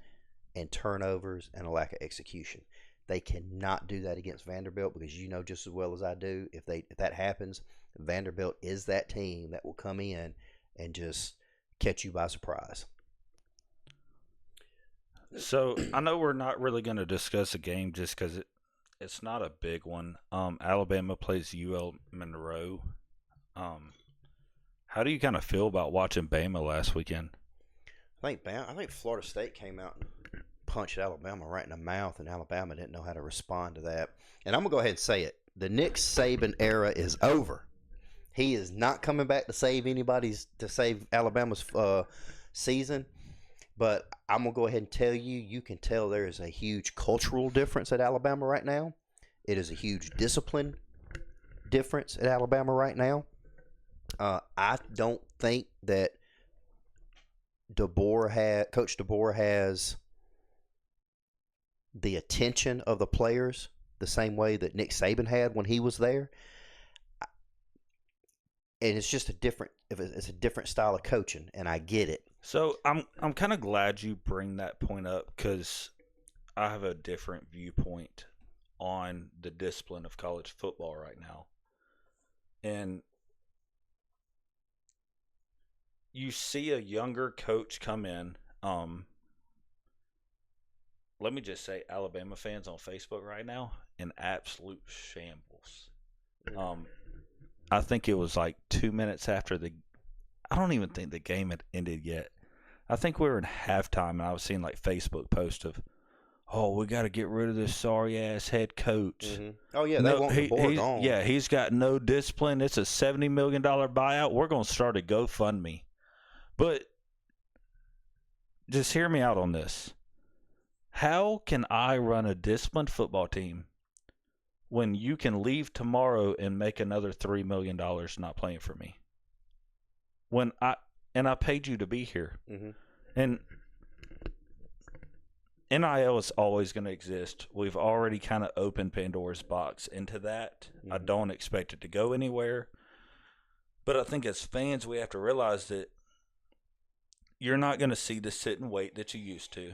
and turnovers and a lack of execution. They cannot do that against Vanderbilt because you know just as well as I do, if that happens, Vanderbilt is that team that will come in and just catch you by surprise. So I know we're not really going to discuss a game just because it's not a big one. Alabama plays UL Monroe. How do you kind of feel about watching Bama last weekend? I think Florida State came out and punched Alabama right in the mouth, and Alabama didn't know how to respond to that. And I'm gonna go ahead and say it: the Nick Saban era is over. He is not coming back to save Alabama's season. But I'm going to go ahead and tell you, you can tell there is a huge cultural difference at Alabama right now. It is a huge discipline difference at Alabama right now. I don't think that Coach DeBoer has the attention of the players the same way that Nick Saban had when he was there. And it's just a different style of coaching, and I get it. So I'm kind of glad you bring that point up because I have a different viewpoint on the discipline of college football right now. And you see a younger coach come in. Let me just say, Alabama fans on Facebook right now in absolute shambles. I think it was like 2 minutes after I don't even think the game had ended yet. I think we were in halftime, and I was seeing like Facebook posts of, "Oh, we got to get rid of this sorry ass head coach." Mm-hmm. Oh yeah, they want DeBoer gone. Yeah, he's got no discipline. It's a $70 million buyout. We're gonna start a GoFundMe. But just hear me out on this. How can I run a disciplined football team when you can leave tomorrow and make another $3 million not playing for me? When I paid you to be here. Mm-hmm. And NIL is always going to exist. We've already kind of opened Pandora's box into that. Mm-hmm. I don't expect it to go anywhere. But I think as fans, we have to realize that you're not going to see the sit and wait that you used to.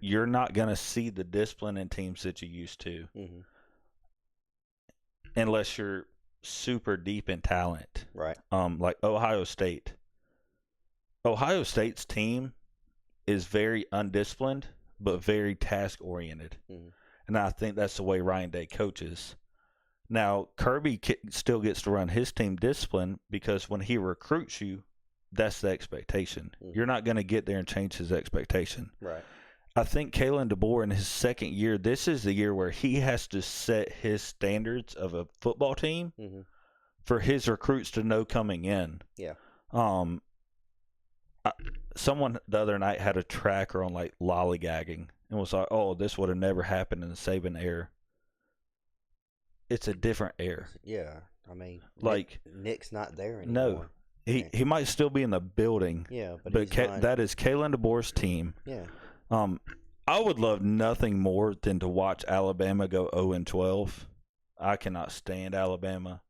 You're not going to see the discipline in teams that you used to. Mm-hmm. Unless you're super deep in talent. Right. Like Ohio State. Ohio State's team is very undisciplined, but very task-oriented. Mm-hmm. And I think that's the way Ryan Day coaches. Now, Kirby still gets to run his team disciplined because when he recruits you, that's the expectation. Mm-hmm. You're not going to get there and change his expectation. Right. I think Kalen DeBoer in his second year, this is the year where he has to set his standards of a football team mm-hmm. for his recruits to know coming in. Yeah. Someone the other night had a tracker on like lollygagging and was like, "Oh, this would have never happened in the Saban era." It's a different era. Yeah, I mean, like Nick's not there anymore. No, he might still be in the building. Yeah, but that is Kalen DeBoer's team. Yeah. I would love nothing more than to watch Alabama go 0-12. I cannot stand Alabama.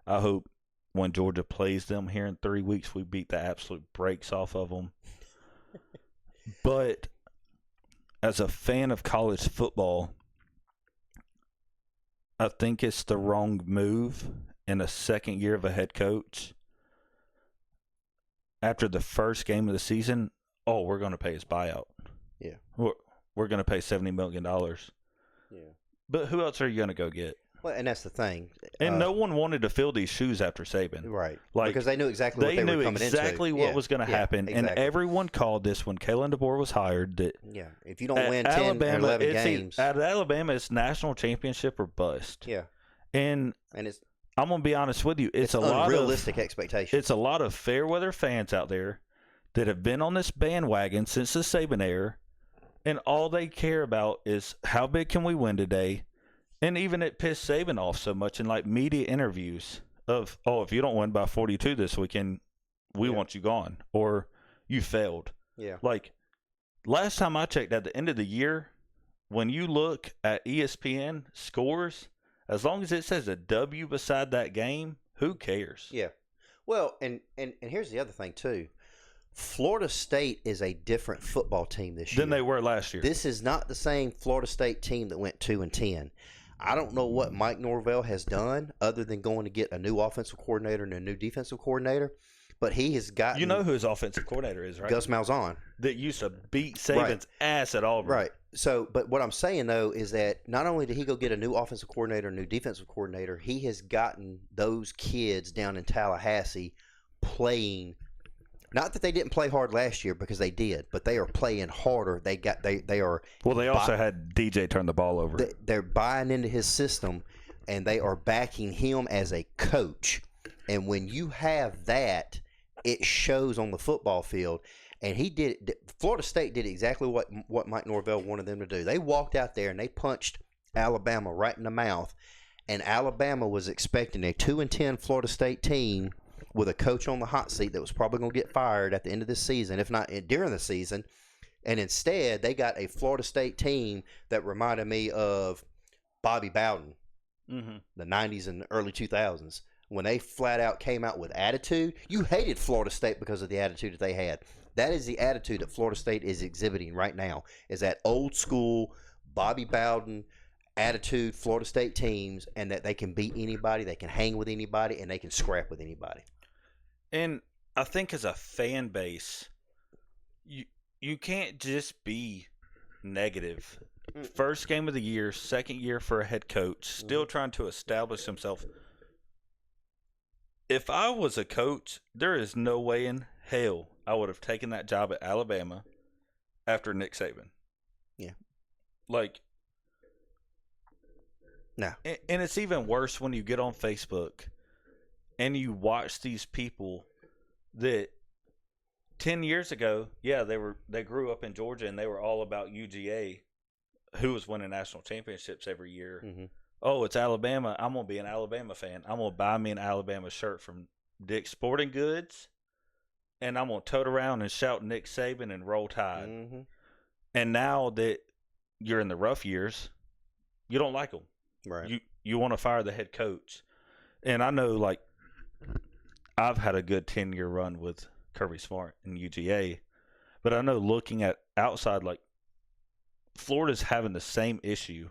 I hope when Georgia plays them here in 3 weeks, we beat the absolute brakes off of them. But as a fan of college football, I think it's the wrong move in a second year of a head coach. After the first game of the season, we're going to pay his buyout. Yeah. We're going to pay $70 million. Yeah. But who else are you going to go get? Well, and that's the thing. And no one wanted to fill these shoes after Saban. Right. Like, because they knew exactly what they were coming into. They knew exactly what was going to happen. Exactly. And everyone called this when Kalen DeBoer was hired. That if you don't win 10 or 11 games. At Alabama, it's national championship or bust. Yeah. And it's, I'm going to be honest with you. It's a lot of unrealistic expectations. It's a lot of fair weather fans out there that have been on this bandwagon since the Saban era. And all they care about is how big can we win today? And even it pissed Saban off so much in like media interviews of, if you don't win by 42 this weekend, we want you gone or you failed. Yeah. Like last time I checked at the end of the year, when you look at ESPN scores, as long as it says a W beside that game, who cares? Yeah. Well, and here's the other thing too. Florida State is a different football team this year than they were last year. This is not the same Florida State team that went 2-10. I don't know what Mike Norvell has done other than going to get a new offensive coordinator and a new defensive coordinator, but he has gotten. You know who his offensive coordinator is, right? Gus Malzahn. That used to beat Saban's ass at Auburn. Right. So, but what I'm saying though is that not only did he go get a new offensive coordinator, a new defensive coordinator, he has gotten those kids down in Tallahassee playing. Not that they didn't play hard last year, because they did, but they are playing harder. They are. Well, they also had DJ turn the ball over. They're buying into his system, and they are backing him as a coach. And when you have that, it shows on the football field. And Florida State did exactly what Mike Norvell wanted them to do. They walked out there and they punched Alabama right in the mouth. And Alabama was expecting a 2-10 Florida State team with a coach on the hot seat that was probably going to get fired at the end of this season, if not during the season. And instead, they got a Florida State team that reminded me of Bobby Bowden, the 90s and early 2000s. When they flat out came out with attitude, you hated Florida State because of the attitude that they had. That is the attitude that Florida State is exhibiting right now, is that old school Bobby Bowden attitude Florida State teams, and that they can beat anybody, they can hang with anybody, and they can scrap with anybody. And I think as a fan base, you can't just be negative. First game of the year, second year for a head coach, still trying to establish himself. If I was a coach, there is no way in hell I would have taken that job at Alabama after Nick Saban. Yeah. Like, no. And it's even worse when you get on Facebook and you watch these people that 10 years ago, they grew up in Georgia and they were all about UGA, who was winning national championships every year. Mm-hmm. Oh, it's Alabama. I'm going to be an Alabama fan. I'm going to buy me an Alabama shirt from Dick's Sporting Goods, and I'm going to tote around and shout Nick Saban and Roll Tide. Mm-hmm. And now that you're in the rough years, you don't like them. Right. You want to fire the head coach. And I know, like, I've had a good 10-year run with Kirby Smart and UGA, but I know looking at outside, like, Florida's having the same issue.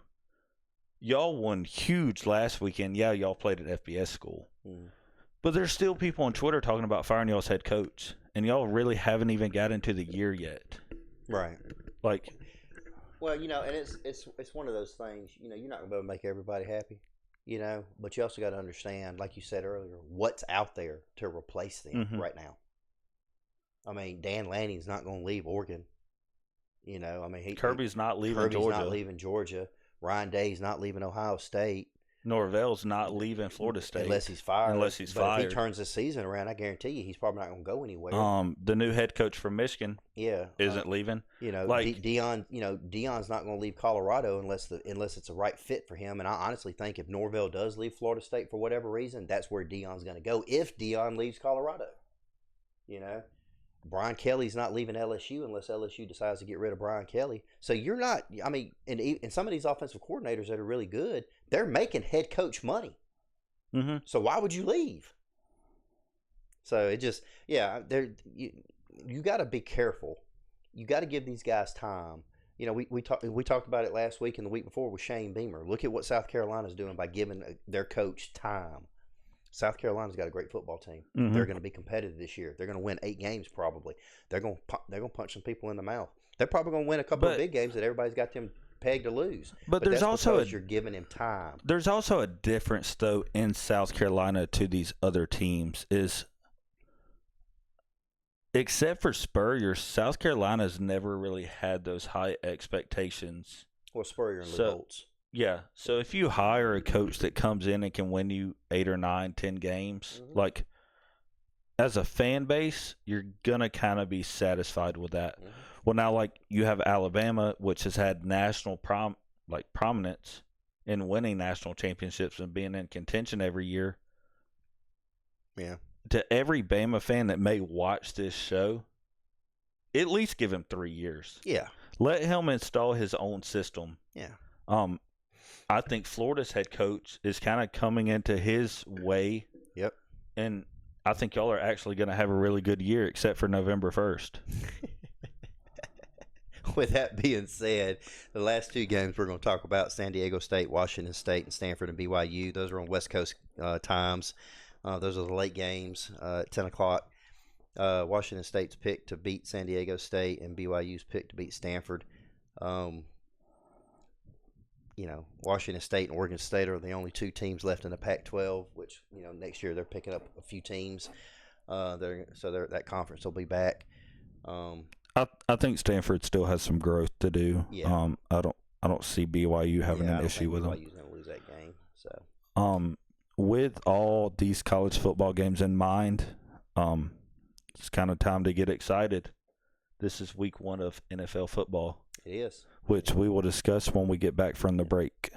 Y'all won huge last weekend. Yeah, y'all played at FBS school. Mm. But there's still people on Twitter talking about firing y'all's head coach, and y'all really haven't even got into the year yet. Right. Like, well, and it's one of those things, you're not going to be able to make everybody happy, but you also got to understand, like you said earlier, what's out there to replace them right now. I mean, Dan Lanning's not going to leave Oregon. Kirby's not leaving Georgia. Kirby's not leaving Georgia. Ryan Day's not leaving Ohio State. Norvell's not leaving Florida State unless he's fired. But if he turns the season around, I guarantee you he's probably not going to go anywhere. The new head coach from Michigan, isn't leaving. Deion. Deion's not going to leave Colorado unless it's a right fit for him. And I honestly think if Norvell does leave Florida State for whatever reason, that's where Deion's going to go. If Deion leaves Colorado, Brian Kelly's not leaving LSU unless LSU decides to get rid of Brian Kelly. So you're not. I mean, and some of these offensive coordinators that are really good, they're making head coach money. Mm-hmm. So why would you leave? So it just, you got to be careful. You got to give these guys time. We talked about it last week and the week before with Shane Beamer. Look at what South Carolina's doing by giving their coach time. South Carolina's got a great football team. Mm-hmm. They're going to be competitive this year. They're going to win 8 games probably. They're going to punch some people in the mouth. They're probably going to win a couple of big games that everybody's got them pegged to lose. But there's that's also you're giving him time. There's also a difference though in South Carolina to these other teams is, except for Spurrier, South Carolina's never really had those high expectations. Well, Spurrier and Lou Holtz. Yeah, so if you hire a coach that comes in and can win you 8 or 9, 10 games, like, as a fan base, you're going to kind of be satisfied with that. Mm-hmm. Well, now, like, you have Alabama, which has had national prominence in winning national championships and being in contention every year. Yeah. To every Bama fan that may watch this show, at least give him 3 years. Yeah. Let him install his own system. Yeah. I think Florida's head coach is kind of coming into his way. Yep. And I think y'all are actually going to have a really good year, except for November 1st. With that being said, the last two games we're going to talk about: San Diego State, Washington State, and Stanford and BYU. Those are on West Coast times. Those are the late games at 10 o'clock. Washington State's picked to beat San Diego State, and BYU's picked to beat Stanford. Washington State and Oregon State are the only two teams left in the Pac-12, which, next year they're picking up a few teams. That conference will be back. I think Stanford still has some growth to do. Yeah. I don't see BYU having an issue with them. BYU's going to lose that game. So. With all these college football games in mind, it's kind of time to get excited. This is week 1 of NFL football. It is. Which we will discuss when we get back from the break.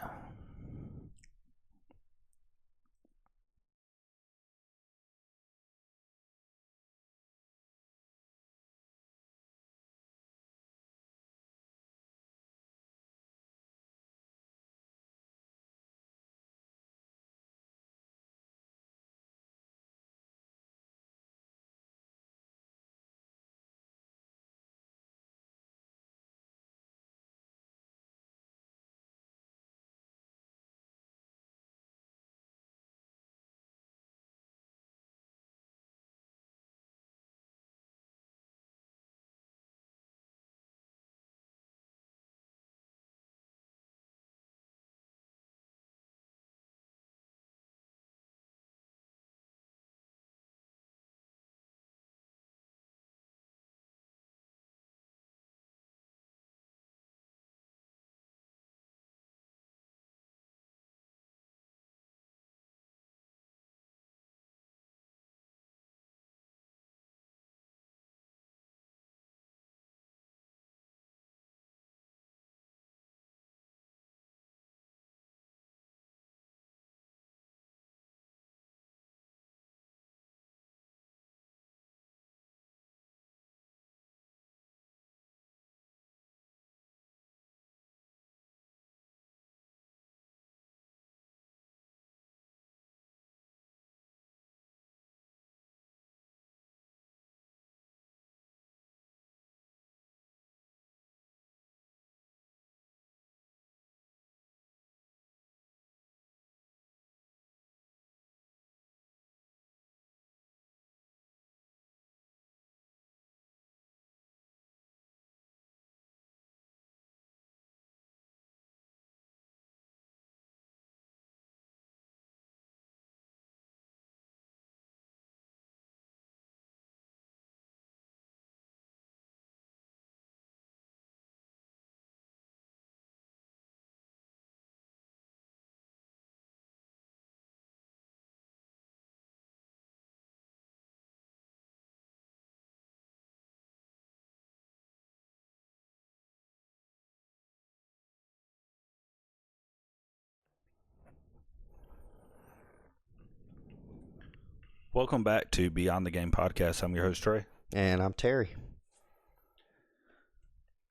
Welcome back to Beyond the Game podcast. I'm your host, Trey. And I'm Terry.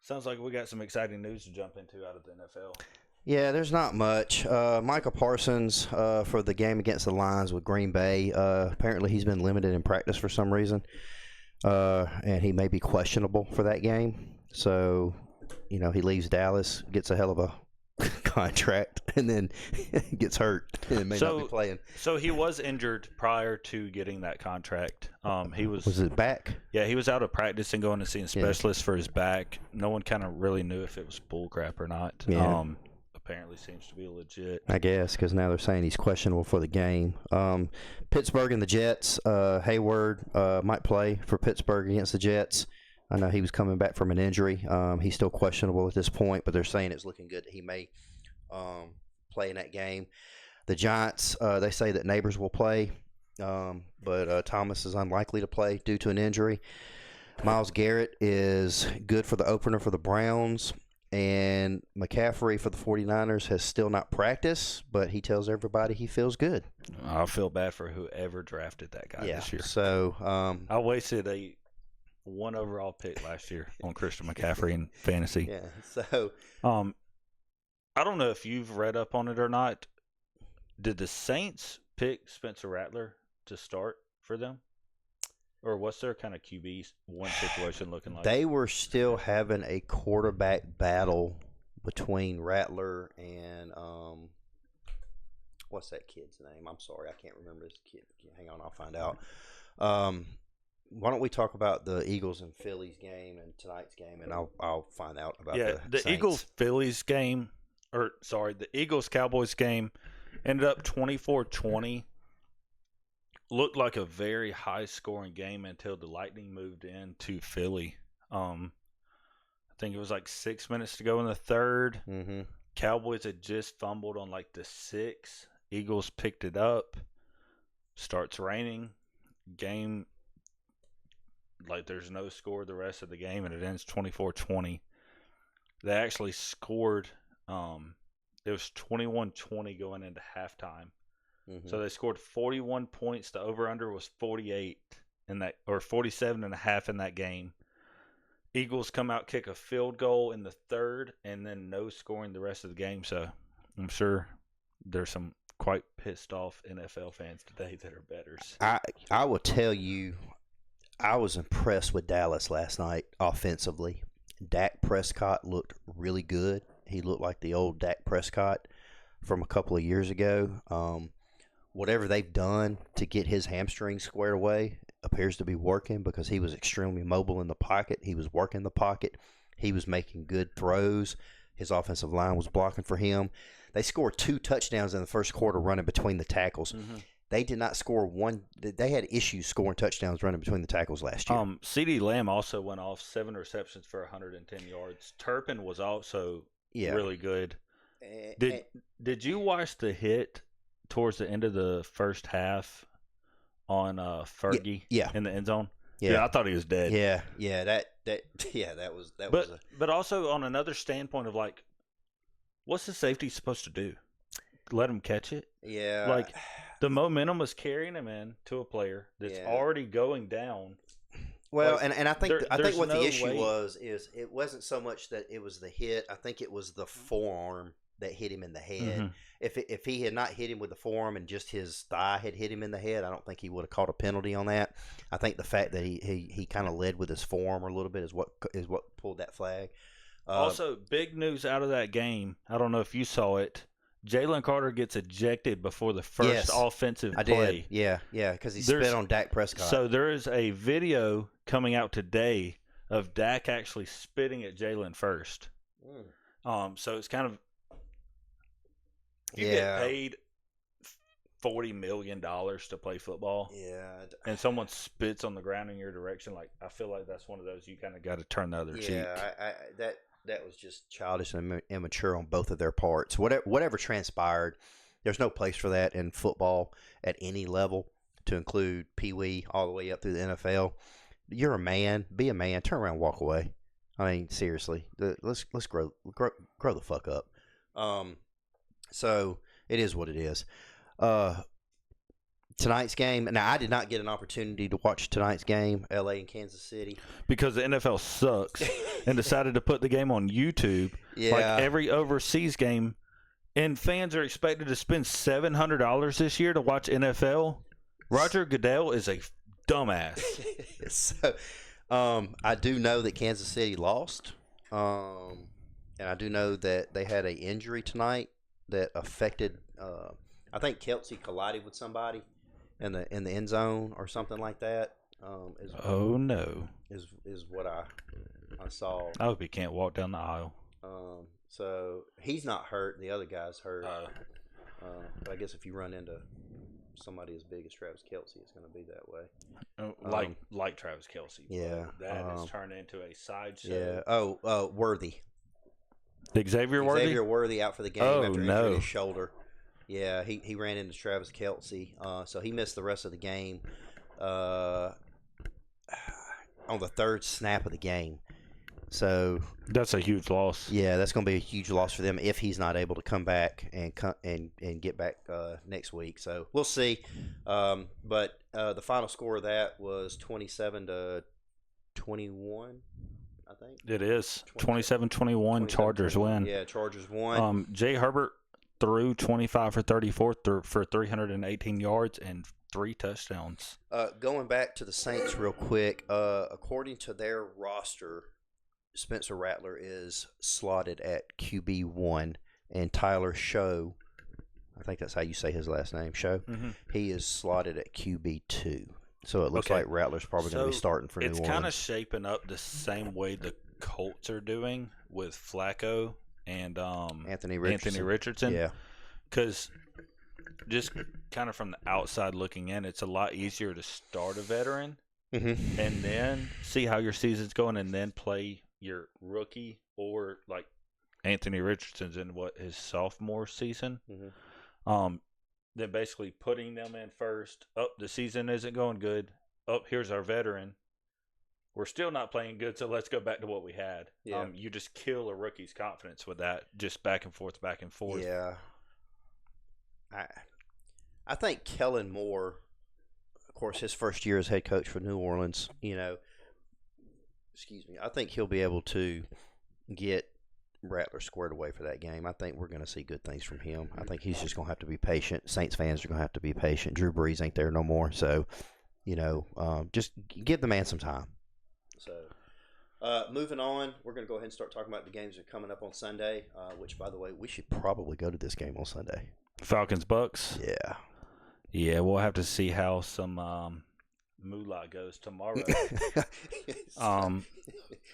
Sounds like we got some exciting news to jump into out of the NFL. Yeah, there's not much. Micah Parsons for the game against the Lions with Green Bay. Apparently he's been limited in practice for some reason. And he may be questionable for that game. So, he leaves Dallas, gets a hell of a contract, and then gets hurt and may not be playing. So he was injured prior to getting that contract. Was it back? Yeah, he was out of practice and going to see a specialist for his back. No one kind of really knew if it was bull crap or not. Yeah. Apparently seems to be legit. I guess, because now they're saying he's questionable for the game. Pittsburgh and the Jets. Hayward might play for Pittsburgh against the Jets. I know he was coming back from an injury. He's still questionable at this point, but they're saying it's looking good that he may play in that game. The Giants, they say that Neighbors will play, but Thomas is unlikely to play due to an injury. Myles Garrett is good for the opener for the Browns, and McCaffrey for the 49ers has still not practiced, but he tells everybody he feels good. I feel bad for whoever drafted that guy this year. So I wasted a 1 overall pick last year on Christian McCaffrey in fantasy. Yeah. So I don't know if you've read up on it or not. Did the Saints pick Spencer Rattler to start for them? Or what's their kind of QB one situation looking like? They were still having a quarterback battle between Rattler and what's that kid's name? I'm sorry, I can't remember his kid. Hang on, I'll find out. Why don't we talk about the Eagles and Phillies game and tonight's game, and I'll find out about the Saints. Eagles Phillies game, the Eagles Cowboys game ended up 24-20. Looked like a very high scoring game until the Lightning moved into Philly. I think it was like 6 minutes to go in the third. Mm-hmm. Cowboys had just fumbled on like the 6. Eagles picked it up. Starts raining. Game, like there's no score the rest of the game, and it ends 24-20. They actually scored. It was 21-20 going into halftime. Mm-hmm. So they scored 41 points. The over-under was 48 in that, or 47.5 in that game. Eagles come out, kick a field goal in the third, and then no scoring the rest of the game. So I'm sure there's some quite pissed off NFL fans today that are bettors. I will tell you, I was impressed with Dallas last night offensively. Dak Prescott looked really good. He looked like the old Dak Prescott from a couple of years ago. Whatever they've done to get his hamstring squared away appears to be working because he was extremely mobile in the pocket. He was working the pocket. He was making good throws. His offensive line was blocking for him. They scored 2 touchdowns in the first quarter running between the tackles. Mm-hmm. They did not score one. They had issues scoring touchdowns running between the tackles last year. CeeDee Lamb also went off 7 receptions for 110 yards. Turpin was also really good. Did you watch the hit towards the end of the first half on Fergie in the end zone? Yeah, I thought he was dead. That was. But also on another standpoint of like, what's the safety supposed to do? Let him catch it? Yeah. Like the momentum was carrying him in to a player that's already going down. Well, like, and I think what the issue is it wasn't so much that it was the hit. I think it was the forearm that hit him in the head. Mm-hmm. If he had not hit him with the forearm and just his thigh had hit him in the head, I don't think he would have caught a penalty on that. I think the fact that he kind of led with his forearm a little bit is what pulled that flag. Also, big news out of that game. I don't know if you saw it. Jalen Carter gets ejected before the first offensive play. Yeah, because he spit on Dak Prescott. So there is a video coming out today of Dak actually spitting at Jalen first. So it's kind of you get paid $40 million to play football. Yeah, and someone spits on the ground in your direction. Like I feel like that's one of those you kind of got to turn the other cheek. Yeah, that was just childish and immature on both of their parts. Whatever transpired, there's no place for that in football at any level, to include Pee Wee all the way up through the NFL. You're a man. Be a man. Turn around and walk away. I mean, seriously. Let's grow the fuck up. So it is what it is. Tonight's game. Now, I did not get an opportunity to watch tonight's game, LA and Kansas City, because the NFL sucks and decided to put the game on YouTube. Yeah. Like every overseas game, and fans are expected to spend $700 this year to watch NFL. Roger Goodell is a dumbass. So, I do know that Kansas City lost, and I do know that they had an injury tonight that affected. I think Kelsey collided with somebody in the end zone or something like that. Is what I saw. I hope he can't walk down the aisle. So he's not hurt. The other guy's hurt. But I guess if you run into somebody as big as Travis Kelsey, it's going to be that way. Like Travis Kelsey. Yeah. That has turned into a sideshow. Yeah. Oh, Worthy. Xavier Worthy out for the game after injuring his shoulder. Yeah, he ran into Travis Kelsey, so he missed the rest of the game on the third snap of the game. So that's a huge loss. Yeah, that's going to be a huge loss for them if he's not able to come back and get back next week. So we'll see. But the final score of that was 27-21. I think it is 27-21. Chargers win. Yeah, Chargers won. Jay Herbert threw 25 for 34 for 318 yards and 3 touchdowns. Going back to the Saints real quick, according to their roster, Spencer Rattler is slotted at QB1, and Tyler Show, I think that's how you say his last name, Show, he is slotted at QB2. So it looks like Rattler's probably going to be starting for New Orleans. It's kind of shaping up the same way the Colts are doing with Flacco and Anthony Richardson. Yeah. Because just kind of from the outside looking in, it's a lot easier to start a veteran and then see how your season's going and then play your rookie or like Anthony Richardson's in his sophomore season. Then basically putting them in first. The season isn't going good. Here's our veteran. We're still not playing good, so let's go back to what we had. Yeah. You just kill a rookie's confidence with that, just back and forth, back and forth. Yeah. I think Kellen Moore, of course, his first year as head coach for New Orleans, I think he'll be able to get Rattler squared away for that game. I think we're going to see good things from him. I think he's just going to have to be patient. Saints fans are going to have to be patient. Drew Brees ain't there no more, so just give the man some time. So, moving on, we're going to go ahead and start talking about the games that are coming up on Sunday. Which, by the way, we should probably go to this game on Sunday. Falcons Bucks. Yeah, we'll have to see how some moolah goes tomorrow.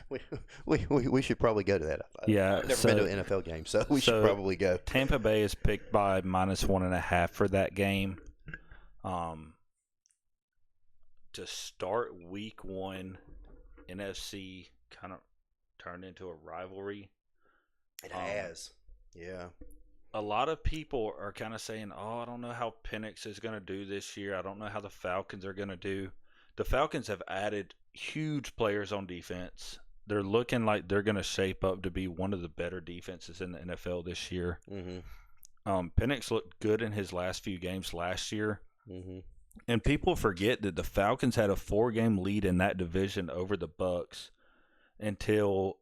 we should probably go to that. I've never been to an NFL game, so we should probably go. Tampa Bay is picked by -1.5 for that game. To start week 1, NFC kind of turned into a rivalry. It has, yeah. A lot of people are kind of saying, I don't know how Penix is going to do this year. I don't know how the Falcons are going to do. The Falcons have added huge players on defense. They're looking like they're going to shape up to be one of the better defenses in the NFL this year. Penix looked good in his last few games last year. And people forget that the Falcons had a 4-game lead in that division over the Bucks until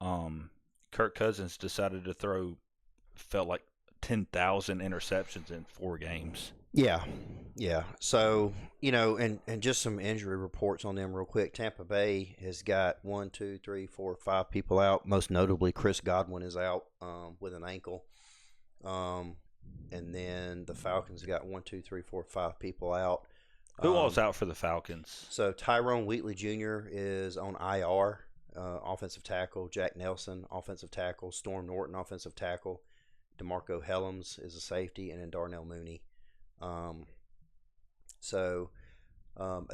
Kirk Cousins decided to throw, felt like 10,000 interceptions in 4 games. Yeah. So, and just some injury reports on them real quick. Tampa Bay has got 1, 2, 3, 4, 5 people out. Most notably, Chris Godwin is out with an ankle. And then the Falcons got 1, 2, 3, 4, 5 people out. Who all's out for the Falcons? So Tyrone Wheatley Jr. is on IR, offensive tackle. Jack Nelson, offensive tackle. Storm Norton, offensive tackle. DeMarco Helms is a safety, and then Darnell Mooney.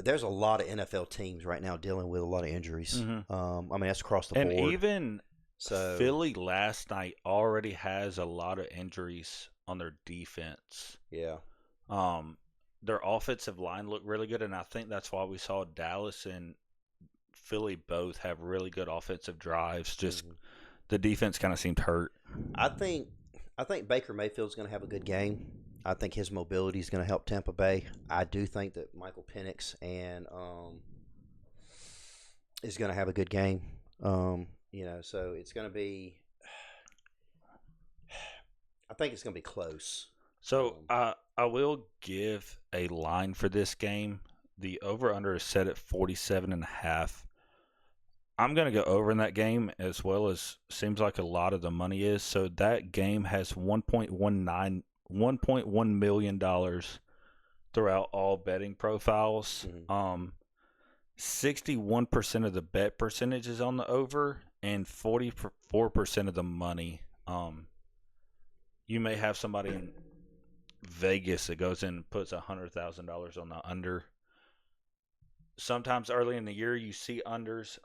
There's a lot of NFL teams right now dealing with a lot of injuries. That's across the board. And even Philly last night already has a lot of injuries on their defense. Yeah. Their offensive line looked really good, and I think that's why we saw Dallas and Philly both have really good offensive drives. Just the defense kind of seemed hurt. I think Baker Mayfield's going to have a good game. I think his mobility is going to help Tampa Bay. I do think that Michael Penix is going to have a good game. So it's going to be. I think it's going to be close. So I will give a line for this game. The over/under is set at 47.5. I'm going to go over in that game, as well as seems like a lot of the money is. So that game has $1.1 million throughout all betting profiles. 61% of the bet percentage is on the over, and 44% of the money. You may have somebody in Vegas that goes in and puts $100,000 on the under. Sometimes early in the year you see unders.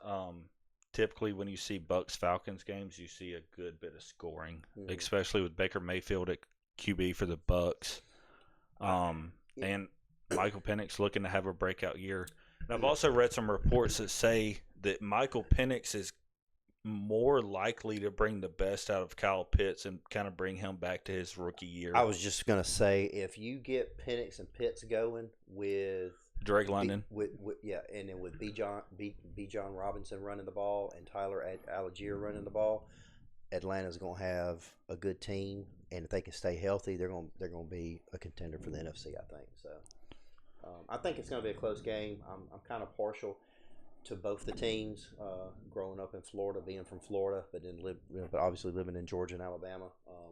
Typically when you see Bucks-Falcons games, you see a good bit of scoring, especially with Baker Mayfield at QB for the Bucks. And Michael Penix looking to have a breakout year. And I've also read some reports that say that Michael Penix is more likely to bring the best out of Kyle Pitts and kind of bring him back to his rookie year. I was just going to say, if you get Penix and Pitts going with Drake London, and then with B. John Robinson running the ball and Tyler Algier running the ball, Atlanta's going to have a good team, and if they can stay healthy, they're going to be a contender for the NFC, I think. So, I think it's going to be a close game. I'm kind of partial to both the teams. Growing up in Florida, being from Florida, but obviously living in Georgia and Alabama,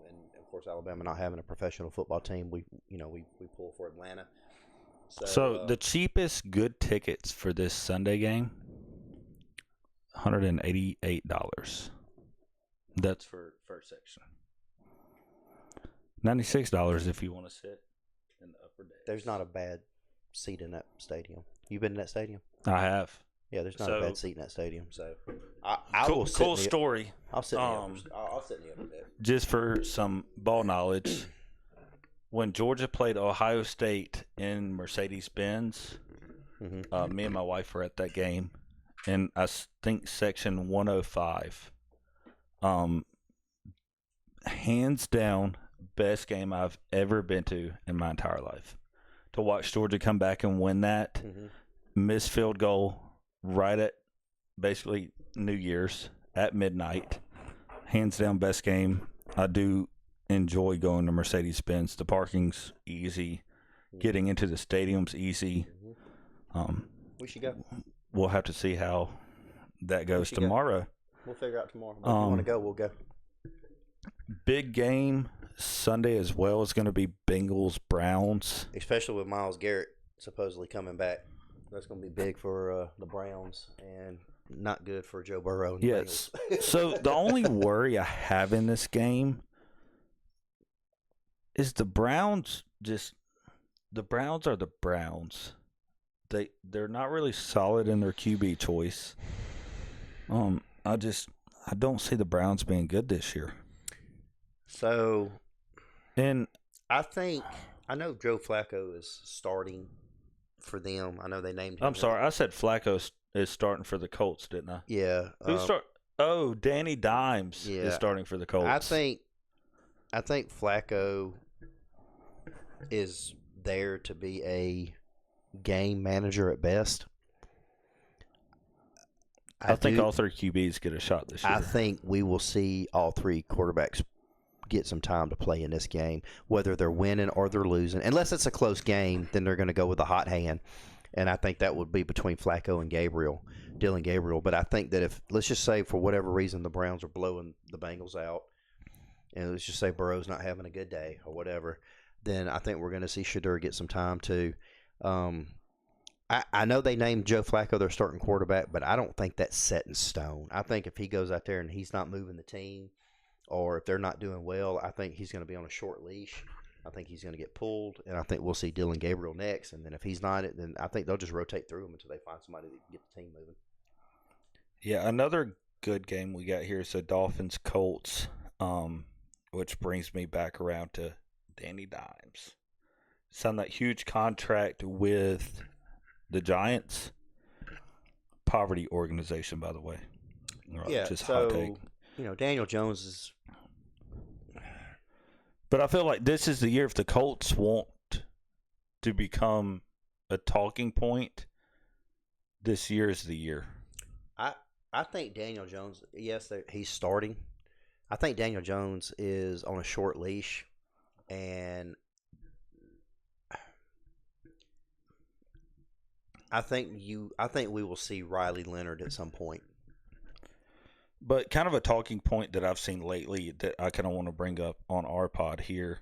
and of course Alabama not having a professional football team, we pull for Atlanta. So the cheapest good tickets for this Sunday game, $188. That's for first section. $96 if you want to sit in the upper deck. There's not a bad seat in that stadium. You been in that stadium? I have. Yeah, there's not a bad seat in that stadium. So I cool, will sit cool story. I'll sit in I'll sit in the upper deck. Just for some ball knowledge, when Georgia played Ohio State in Mercedes-Benz, me and my wife were at that game, and I think section 105. Hands down, best game I've ever been to in my entire life. To watch Georgia come back and win that, missed field goal right at basically New Year's at midnight. Hands down, best game. I do enjoy going to Mercedes-Benz. The parking's easy. Getting into the stadium's easy. We should go. We'll have to see how that goes tomorrow. We'll figure out tomorrow. If you want to go, we'll go. Big game Sunday as well is going to be Bengals-Browns. Especially with Myles Garrett supposedly coming back. That's going to be big for the Browns and not good for Joe Burrow and the Yes. Bengals. So the only worry I have in this game is the Browns are the Browns. They're not really solid in their QB choice. I don't see the Browns being good this year. So, and I know Joe Flacco is starting for them. I know they named him. I'm sorry, I said Flacco is starting for the Colts, didn't I? Yeah. Oh, Danny Dimes is starting for the Colts. I think Flacco is there to be a game manager at best. I think all three QBs get a shot this year. I think we will see all three quarterbacks get some time to play in this game, whether they're winning or they're losing. Unless it's a close game, then they're going to go with the hot hand. And I think that would be between Flacco and Dylan Gabriel. But I think that if, let's just say for whatever reason, the Browns are blowing the Bengals out, and let's just say Burrow's not having a good day or whatever, then I think we're going to see Shedeur get some time too. I know they named Joe Flacco their starting quarterback, but I don't think that's set in stone. I think if he goes out there and he's not moving the team, or if they're not doing well, I think he's going to be on a short leash. I think he's going to get pulled, and I think we'll see Dylan Gabriel next. And then if he's not, then I think they'll just rotate through him until they find somebody that can get the team moving. Yeah, another good game we got here is the Dolphins-Colts, which brings me back around to Danny Dimes. Signed that huge contract with the Giants. Poverty organization, by the way. Just hot take. Daniel Jones is. But I feel like this is the year if the Colts want to become a talking point, this year is the year. I think Daniel Jones, yes, he's starting. I think Daniel Jones is on a short leash, and I think we will see Riley Leonard at some point. But kind of a talking point that I've seen lately that I kind of want to bring up on our pod here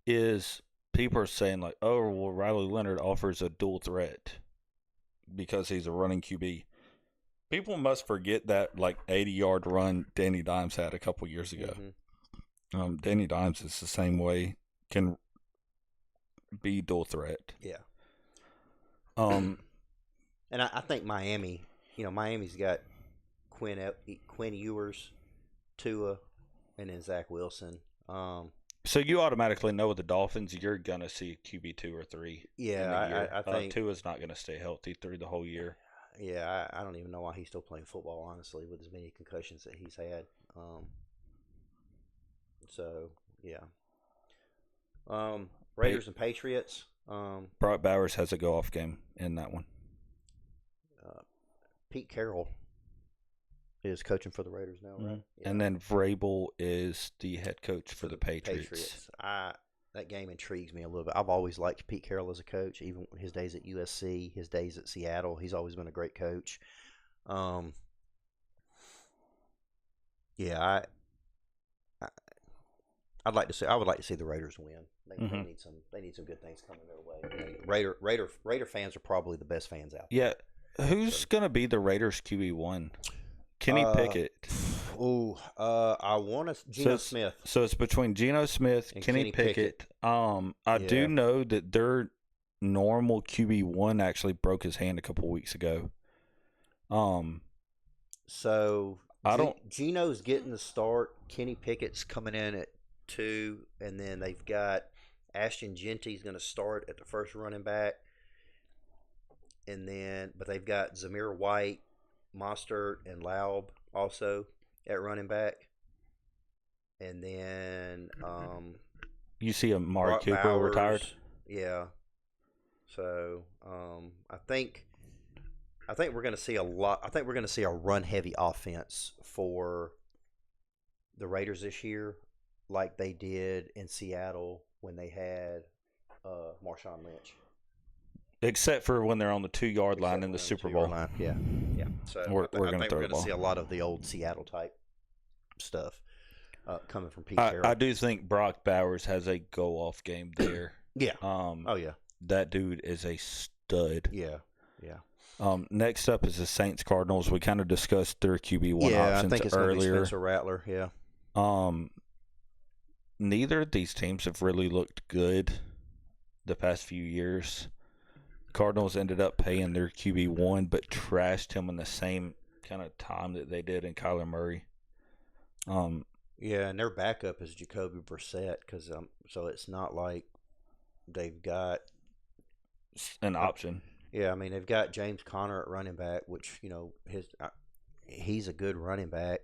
is people are saying like, oh, well, Riley Leonard offers a dual threat because he's a running QB. People must forget that like 80-yard run Danny Dimes had a couple years ago. Mm-hmm. Danny Dimes is the same way, can be dual threat. Yeah. And I think Miami, Miami's got Quinn Ewers, Tua, and then Zach Wilson. So you automatically know with the Dolphins, you're going to see QB 2 or 3. Yeah, I think Tua's not going to stay healthy through the whole year. Yeah, I don't even know why he's still playing football, honestly, with as many concussions that he's had. Raiders and Patriots. Brock Bowers has a go-off game in that one. Pete Carroll is coaching for the Raiders now, right? Yeah. And then Vrabel is the head coach for the Patriots. that game intrigues me a little bit. I've always liked Pete Carroll as a coach, even his days at USC, his days at Seattle. He's always been a great coach. Um, yeah, I I'd like to see. I would like to see the Raiders win. They need some. They need some good things coming their way. Raider fans are probably the best fans out there. Yeah. Who's going to be the Raiders QB1? Kenny Pickett. I want to Geno Smith. So it's between Geno Smith, And Kenny Pickett. I do Yeah. know that their normal QB1 actually broke his hand a couple weeks ago. So I don't. Geno's getting the start. Kenny Pickett's coming in at 2, and then they've got Ashton Genty's going to start at the first running back, but they've got Zamir White, Mostert, and Laub also at running back, and then You see Amari Brock Cooper Bowers, retired? Yeah. So I think we're going to see a lot. I think we're going to see a run heavy offense for the Raiders this year, like they did in Seattle when they had Marshawn Lynch. Except for when they're on the 2-yard line in the Super Bowl. Yeah. So We're I gonna think throw we're the going ball. to see a lot of the old Seattle type stuff coming from Pete I Carroll. do think Brock Bowers has a go-off game there. Yeah. Oh yeah. That dude is a stud. Yeah. Next up is the Saints Cardinals. We kind of discussed their QB1 options I think it's going to be earlier. Spencer Rattler. Yeah. Neither of these teams have really looked good the past few years. Cardinals ended up paying their QB1, but trashed him in the same kind of time that they did in Kyler Murray. Yeah, and their backup is Jacoby Brissett so it's not like they've got an option. Yeah, I mean they've got James Conner at running back, which he's a good running back.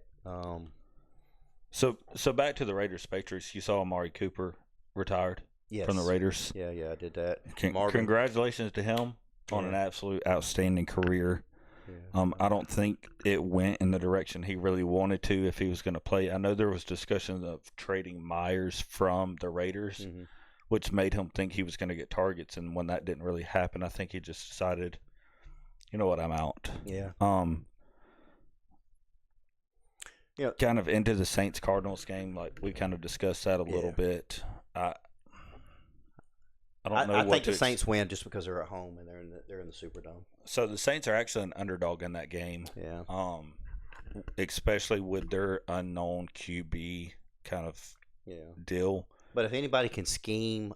So back to the Raiders Patriots. You saw Amari Cooper retired from the Raiders. Yeah, I did that. Congratulations to him on an absolute outstanding career. Yeah. I don't think it went in the direction he really wanted to if he was going to play. I know there was discussion of trading Myers from the Raiders, which made him think he was going to get targets. And when that didn't really happen, I think he just decided, you know what, I'm out. Yeah. Kind of into the Saints Cardinals game, like we kind of discussed that a little bit. I don't know. I think the Saints win just because they're at home and they're in the Superdome. So the Saints are actually an underdog in that game. Yeah. Especially with their unknown QB kind of deal. But if anybody can scheme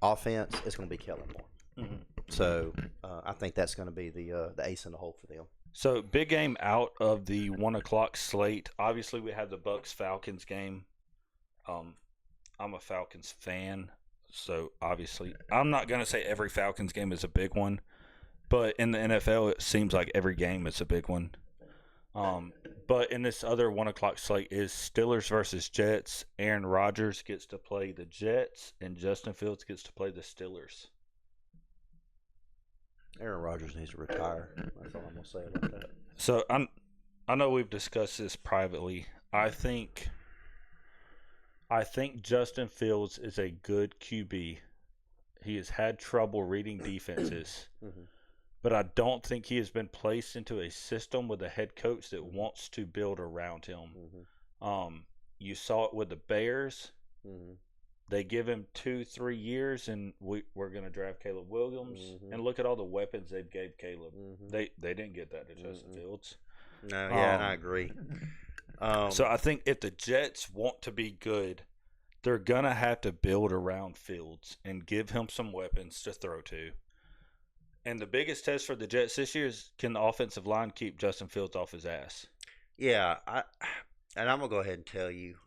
offense, it's going to be Kellen Moore. Mm-hmm. So I think that's going to be the ace in the hole for them. So big game out of the 1:00 slate. Obviously, we had the Bucs-Falcons game. I'm a Falcons fan, so obviously I'm not going to say every Falcons game is a big one, but in the NFL, it seems like every game is a big one. But in this other 1:00 slate is Steelers versus Jets. Aaron Rodgers gets to play the Jets, and Justin Fields gets to play the Steelers. Aaron Rodgers needs to retire. That's all I'm going to say about that. So I know we've discussed this privately. I think Justin Fields is a good QB. He has had trouble reading defenses. But I don't think he has been placed into a system with a head coach that wants to build around him. You saw it with the Bears. They give him 2-3 years, and we're going to draft Caleb Williams. And look at all the weapons they gave Caleb. They didn't get that to Justin Fields. No, and I agree. So I think if the Jets want to be good, they're going to have to build around Fields and give him some weapons to throw to. And the biggest test for the Jets this year is, can the offensive line keep Justin Fields off his ass? Yeah, and I'm going to go ahead and tell you,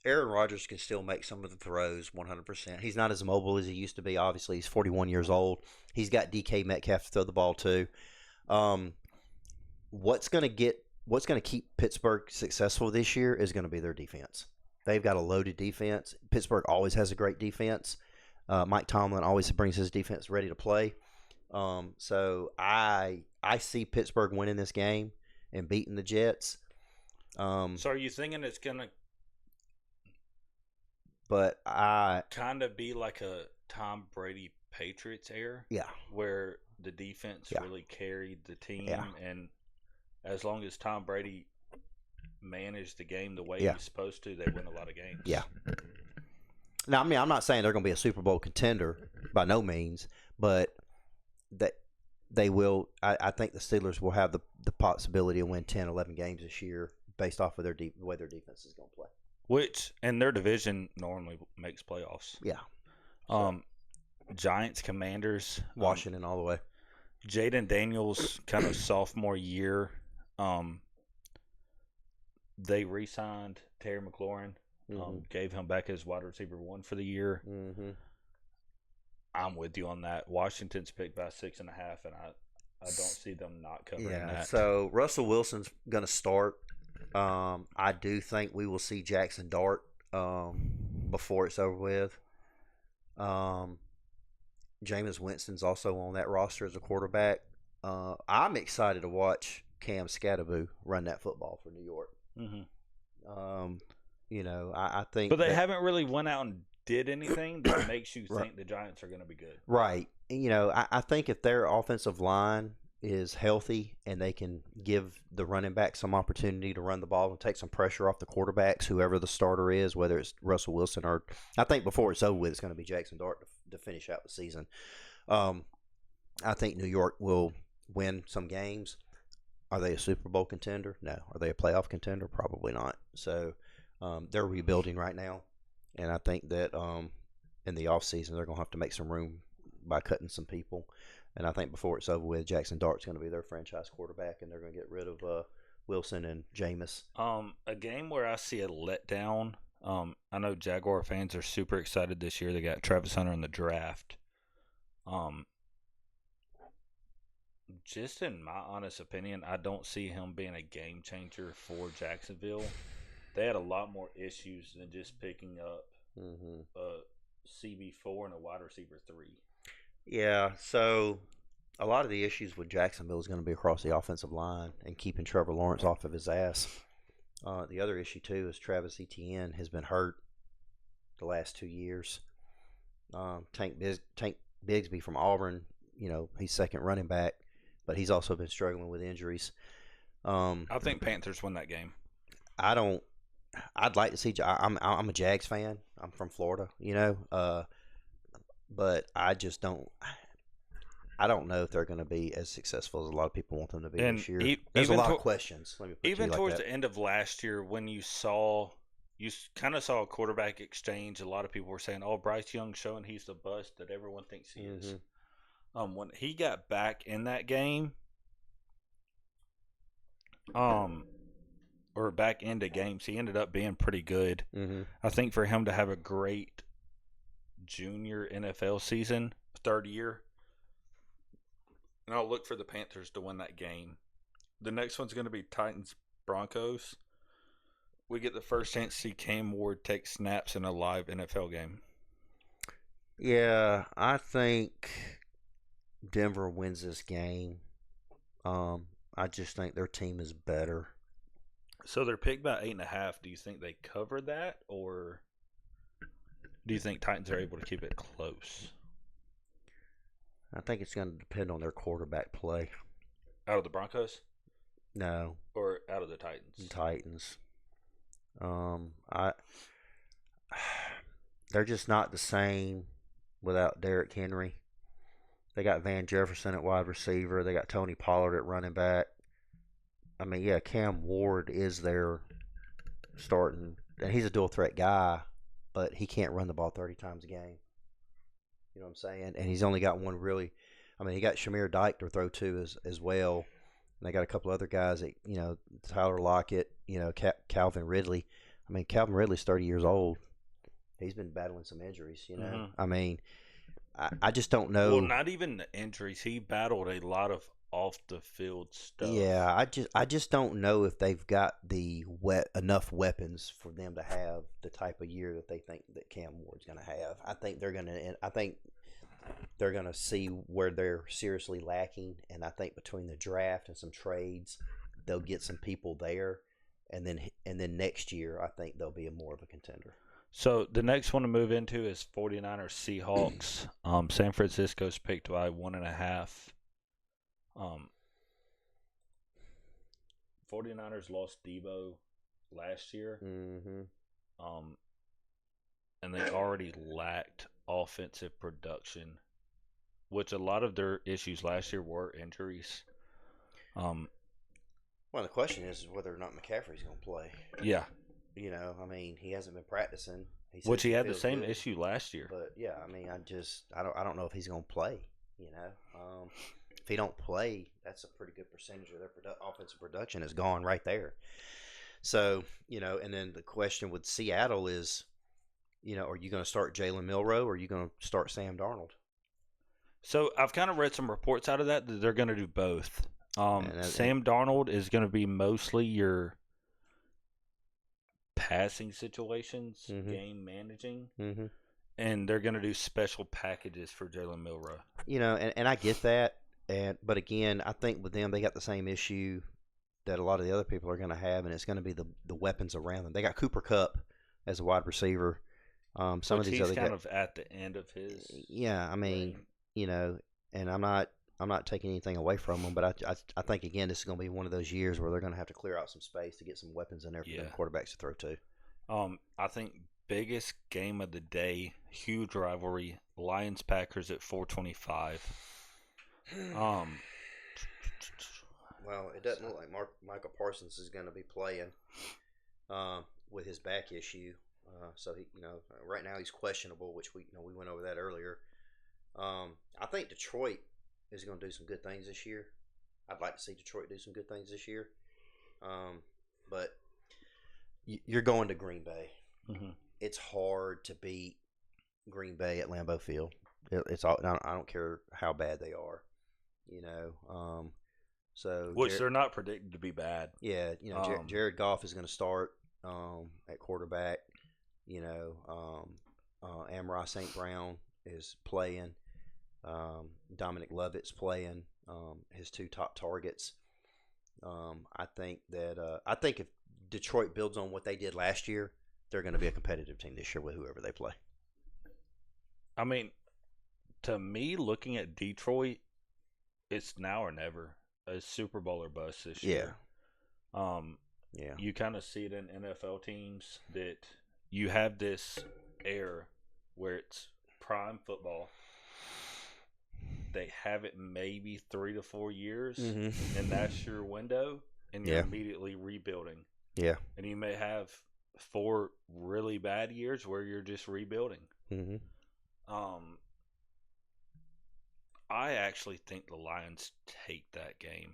Aaron Rodgers can still make some of the throws 100%. He's not as mobile as he used to be. Obviously, he's 41 years old. He's got DK Metcalf to throw the ball to. What's going to keep Pittsburgh successful this year is going to be their defense. They've got a loaded defense. Pittsburgh always has a great defense. Mike Tomlin always brings his defense ready to play. So I see Pittsburgh winning this game and beating the Jets. So are you thinking it's going to but kind of be like a Tom Brady Patriots era, yeah, where the defense yeah, really carried the yeah, team, and as long as Tom Brady managed the game the way yeah, he's supposed to, they win a lot of yeah. games. Now, I mean, I'm not saying they're going to be a Super Bowl contender by no means, but that they will. I think the Steelers will have the possibility to win 10, 11 games this year based off of the way their defense is going to play. Which, in their division, normally makes playoffs. Yeah. Um, Giants, Commanders, Washington all the way. Jaden Daniels, kind of sophomore year. They re-signed Terry McLaurin, gave him back as wide receiver 1 for the year. Mm-hmm. I'm with you on that. Washington's picked by 6.5, and I don't see them not covering that. So Russell Wilson's going to start. I do think we will see Jackson Dart before it's over with. Jameis Winston's also on that roster as a quarterback. I'm excited to watch Cam Scatterboo run that football for New York. Mm-hmm. I think. But they haven't really went out and did anything that makes you Right. think the Giants are going to be good. Right. I think if their offensive line is healthy and they can give the running back some opportunity to run the ball and take some pressure off the quarterbacks, whoever the starter is, whether it's Russell Wilson or I think before it's over with, it's going to be Jackson Dart to finish out the season. I think New York will win some games. Are they a Super Bowl contender? No. Are they a playoff contender? Probably not. So they're rebuilding right now, and I think that in the offseason they're going to have to make some room by cutting some people. And I think before it's over with, Jackson Dart's going to be their franchise quarterback, and they're going to get rid of Wilson and Jameis. A game where I see a letdown. I know Jaguar fans are super excited this year. They got Travis Hunter in the draft. Just in my honest opinion, I don't see him being a game changer for Jacksonville. They had a lot more issues than just picking up a CB4 and a wide receiver 3. Yeah, so a lot of the issues with Jacksonville is going to be across the offensive line and keeping Trevor Lawrence off of his ass. The other issue, too, is Travis Etienne has been hurt the last 2 years. Tank Bigsby from Auburn, he's second running back, but he's also been struggling with injuries. I think Panthers win that game. I'd like to see. I'm a Jags fan. I'm from Florida, but I just don't. I don't know if they're going to be as successful as a lot of people want them to be this year. There's a lot of questions. Let me put even it like towards that. the end of last year, when you kind of saw a quarterback exchange, a lot of people were saying, "Oh, Bryce Young's showing he's the bust that everyone thinks he is." When he got back in that game, or back into games, he ended up being pretty good. I think for him to have a great junior NFL season, third year, and I'll look for the Panthers to win that game. The next one's going to be Titans-Broncos. We get the first chance to see Cam Ward take snaps in a live NFL game. Yeah, I think Denver wins this game. I just think their team is better. So they're picked by 8.5. Do you think they cover that, or do you think Titans are able to keep it close? I think it's going to depend on their quarterback play. Out of the Broncos? No. Or out of the Titans? Titans. They're just not the same without Derrick Henry. They got Van Jefferson at wide receiver. They got Tony Pollard at running back. I mean, yeah, Cam Ward is their starting, and he's a dual threat guy, but he can't run the ball 30 times a game. You know what I'm saying? And he's only got one really. I mean, he got Shamir Dyke to throw to as well. And they got a couple other guys that, Tyler Lockett, Calvin Ridley. I mean, Calvin Ridley's 30 years old. He's been battling some injuries, I mean, I just don't know. Well, not even the injuries. He battled a lot of off the field stuff. Yeah, I just don't know if they've got enough weapons for them to have the type of year that they think that Cam Ward's going to have. I think they're going to see where they're seriously lacking, and I think between the draft and some trades, they'll get some people there, and then next year I think they'll be more of a contender. So the next one to move into is 49ers Seahawks. San Francisco's picked by 1.5. 49ers lost Debo last year. Mm-hmm. And they already lacked offensive production, which a lot of their issues last year were injuries. Well, the question is whether or not McCaffrey's going to play. Yeah. You know, I mean, he hasn't been practicing. Which he had the feels same good, issue last year. but yeah, I mean, I don't know if he's going to play. You know, if he don't play, that's a pretty good percentage of their offensive production is gone right there. So, you know, and then the question with Seattle is, you know, are you going to start Jalen Milroe or are you going to start Sam Darnold? So I've kind of read some reports out of that they're going to do both. Sam Darnold is going to be mostly your passing situations, game managing, and they're going to do special packages for Jalen Milroe. You know, and I get that, but again, I think with them they got the same issue that a lot of the other people are going to have, and it's going to be the weapons around them. They got Cooper Kupp as a wide receiver. Some Which of these he's other kind guys, of at the end of his. yeah. I mean, reign. you know, and I'm not taking anything away from them, but I think again this is going to be one of those years where they're going to have to clear out some space to get some weapons in there for the quarterbacks to throw to. I think biggest game of the day, huge rivalry, Lions Packers at 4:25. Well, it doesn't look like Michael Parsons is going to be playing with his back issue. So he, you know, right now he's questionable, which we went over that earlier. I think Detroit is going to do some good things this year. I'd like to see Detroit do some good things this year. But you're going to Green Bay. Mm-hmm. It's hard to beat Green Bay at Lambeau Field. It's all. I don't care how bad they are. You know. So which they're not predicted to be bad. Yeah. You know, Jared Goff is going to start at quarterback. You know, Amon-Ra St. Brown is playing. Dominic Lovett's playing. His two top targets. I think if Detroit builds on what they did last year, they're going to be a competitive team this year with whoever they play. I mean, to me, looking at Detroit, it's now or never. A Super Bowl or bust this year. Yeah. You kind of see it in NFL teams that you have this era where it's prime football. They have it maybe 3 to 4 years, and that's your window, and you're immediately rebuilding. Yeah. And you may have 4 really bad years where you're just rebuilding. I actually think the Lions take that game.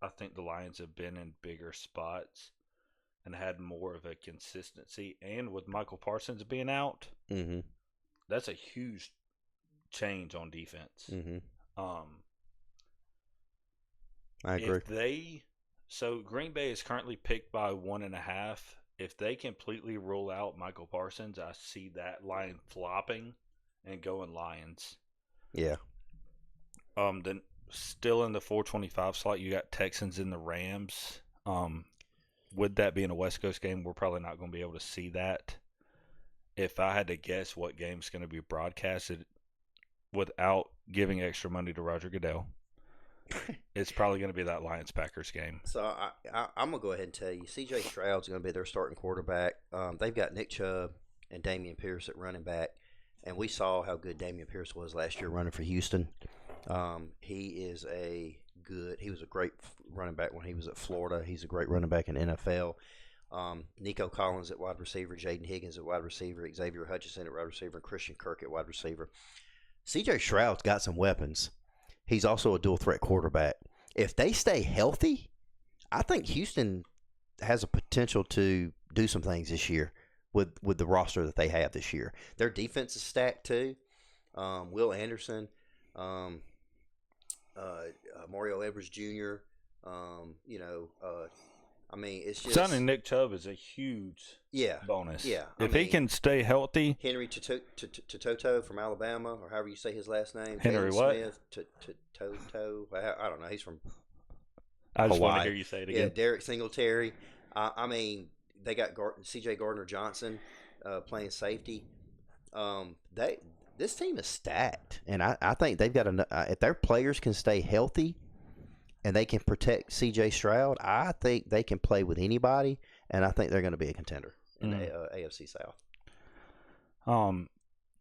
I think the Lions have been in bigger spots and had more of a consistency. And with Michael Parsons being out, that's a huge change on defense. I agree. So Green Bay is currently picked by 1.5. If they completely rule out Michael Parsons, I see that line flopping and going Lions. Yeah. Then still in the 4:25 slot, you got Texans and the Rams. With that being a West Coast game, we're probably not going to be able to see that. If I had to guess what game's going to be broadcasted without giving extra money to Roger Goodell, it's probably going to be that Lions-Packers game. So I'm going to go ahead and tell you, C.J. Stroud's going to be their starting quarterback. They've got Nick Chubb and Damian Pierce at running back, and we saw how good Damian Pierce was last year running for Houston. He was a great running back when he was at Florida. He's a great running back in NFL. Nico Collins at wide receiver, Jaden Higgins at wide receiver, Xavier Hutchinson at wide receiver, and Christian Kirk at wide receiver. C.J. Stroud's got some weapons. He's also a dual threat quarterback. If they stay healthy, I think Houston has a potential to do some things this year with the roster that they have this year. Their defense is stacked too. Will Anderson, Mario Edwards Jr. I mean, it's just signing Nick Chubb is a huge bonus. Yeah, if he can stay healthy. Henry Toto from Alabama, or however you say his last name. Henry Jalen what? Smith, Toto. I don't know. He's from I just Hawaii. want to hear you say it again. Yeah, Derek Singletary. I mean, they got C.J. Gardner Johnson playing safety. This team is stacked, and I think they've got if their players can stay healthy and they can protect C.J. Stroud, I think they can play with anybody, and I think they're going to be a contender in the AFC South.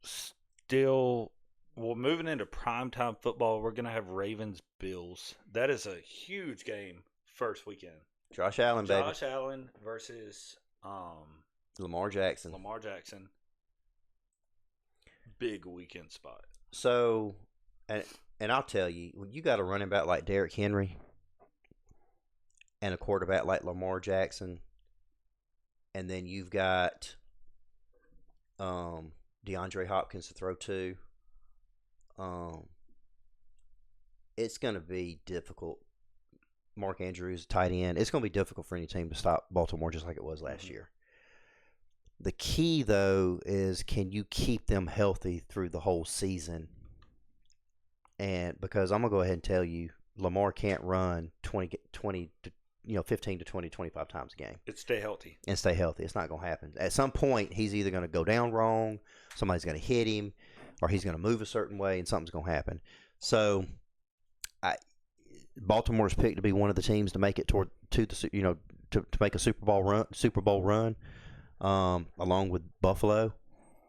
Still, well, moving into primetime football, we're going to have Ravens-Bills. That is a huge game first weekend. Josh Allen, baby. Josh Allen versus Lamar Jackson. Big weekend spot. So, and I'll tell you, when you got a running back like Derrick Henry and a quarterback like Lamar Jackson, and then you've got DeAndre Hopkins to throw to, it's going to be difficult. Mark Andrews, tight end. It's going to be difficult for any team to stop Baltimore just like it was last year. The key, though, is can you keep them healthy through the whole season? And because I'm going to go ahead and tell you, Lamar can't run 20 to 15 to 20, 25 times a game. Stay healthy. It's not going to happen. At some point, he's either going to go down wrong, somebody's going to hit him, or he's going to move a certain way, and something's going to happen. So, Baltimore's picked to be one of the teams to make it to make a Super Bowl run, along with Buffalo,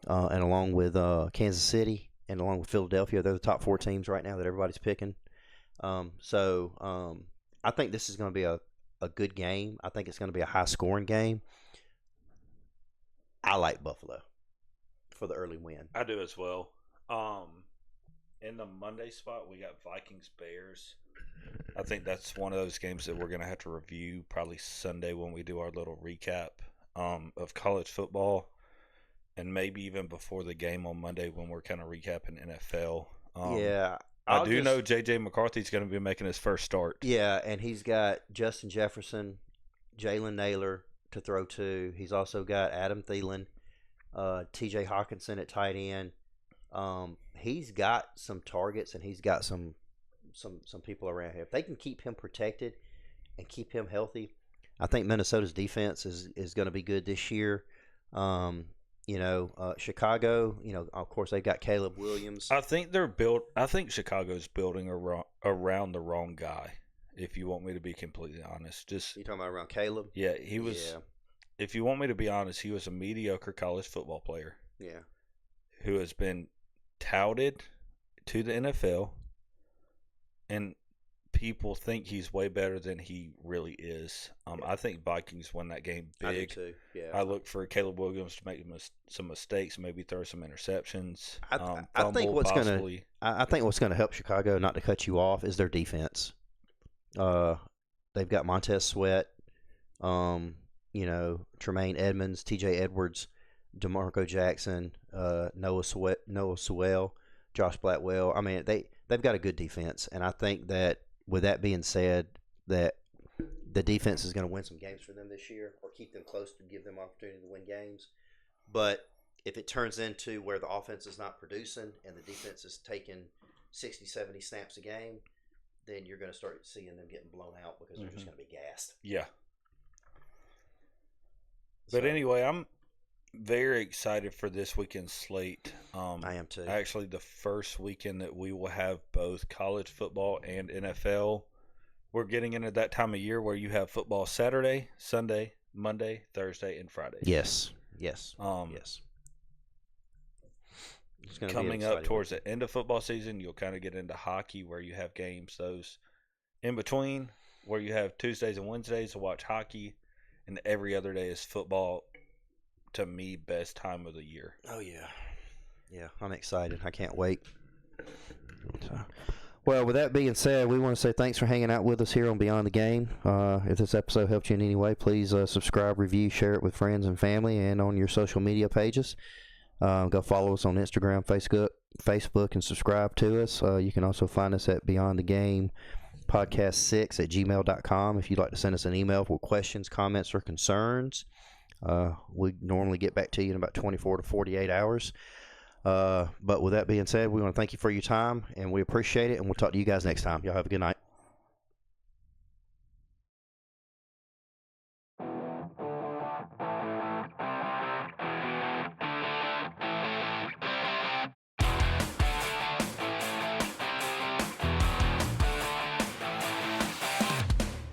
and along with Kansas City, and along with Philadelphia. They're the top 4 teams right now that everybody's picking. So I think this is going to be a good game. I think it's going to be a high-scoring game. I like Buffalo for the early win. I do as well. In the Monday spot, we got Vikings-Bears. I think that's one of those games that we're going to have to review probably Sunday when we do our little recap of college football, and maybe even before the game on Monday when we're kind of recapping NFL. I know J.J. McCarthy's going to be making his first start. Yeah, and he's got Justin Jefferson, Jalen Naylor to throw to. He's also got Adam Thielen, T.J. Hawkinson at tight end. He's got some targets, and he's got some people around him. If they can keep him protected and keep him healthy, I think Minnesota's defense is going to be good this year. Chicago, of course they've got Caleb Williams. I think Chicago's building around the wrong guy. If you want me to be completely honest, You talking about around Caleb? Yeah, he was. Yeah. If you want me to be honest, he was a mediocre college football player. Yeah. Who has been touted to the NFL, and people think he's way better than he really is. I think Vikings won that game big. I do too. Yeah. I look for Caleb Williams to make some mistakes, maybe throw some interceptions. I think what's going to help Chicago, not to cut you off, is their defense. They've got Montez Sweat, Tremaine Edmonds, T.J. Edwards, DeMarco Jackson, Noah Sewell, Josh Blackwell. I mean, they've got a good defense, and I think that with that being said, that the defense is going to win some games for them this year, or keep them close to give them opportunity to win games. But if it turns into where the offense is not producing and the defense is taking 60, 70 snaps a game, then you're going to start seeing them getting blown out because they're just going to be gassed. Yeah. But anyway, I'm very excited for this weekend's slate. I am too. Actually, the first weekend that we will have both college football and NFL. We're getting into that time of year where you have football Saturday, Sunday, Monday, Thursday, and Friday. Yes. Coming up towards the end of football season, you'll kind of get into hockey where you have games those in between where you have Tuesdays and Wednesdays to watch hockey, and every other day is football. To me, best time of the year. Oh, yeah. Yeah, I'm excited. I can't wait. Well, with that being said, we want to say thanks for hanging out with us here on Beyond the Game. If this episode helped you in any way, please subscribe, review, share it with friends and family, and on your social media pages. Go follow us on Instagram, Facebook, and subscribe to us. You can also find us at Beyond the Game podcast6@gmail.com if you'd like to send us an email with questions, comments, or concerns. We normally get back to you in about 24 to 48 hours. But with that being said, we want to thank you for your time, and we appreciate it, and we'll talk to you guys next time. Y'all have a good night.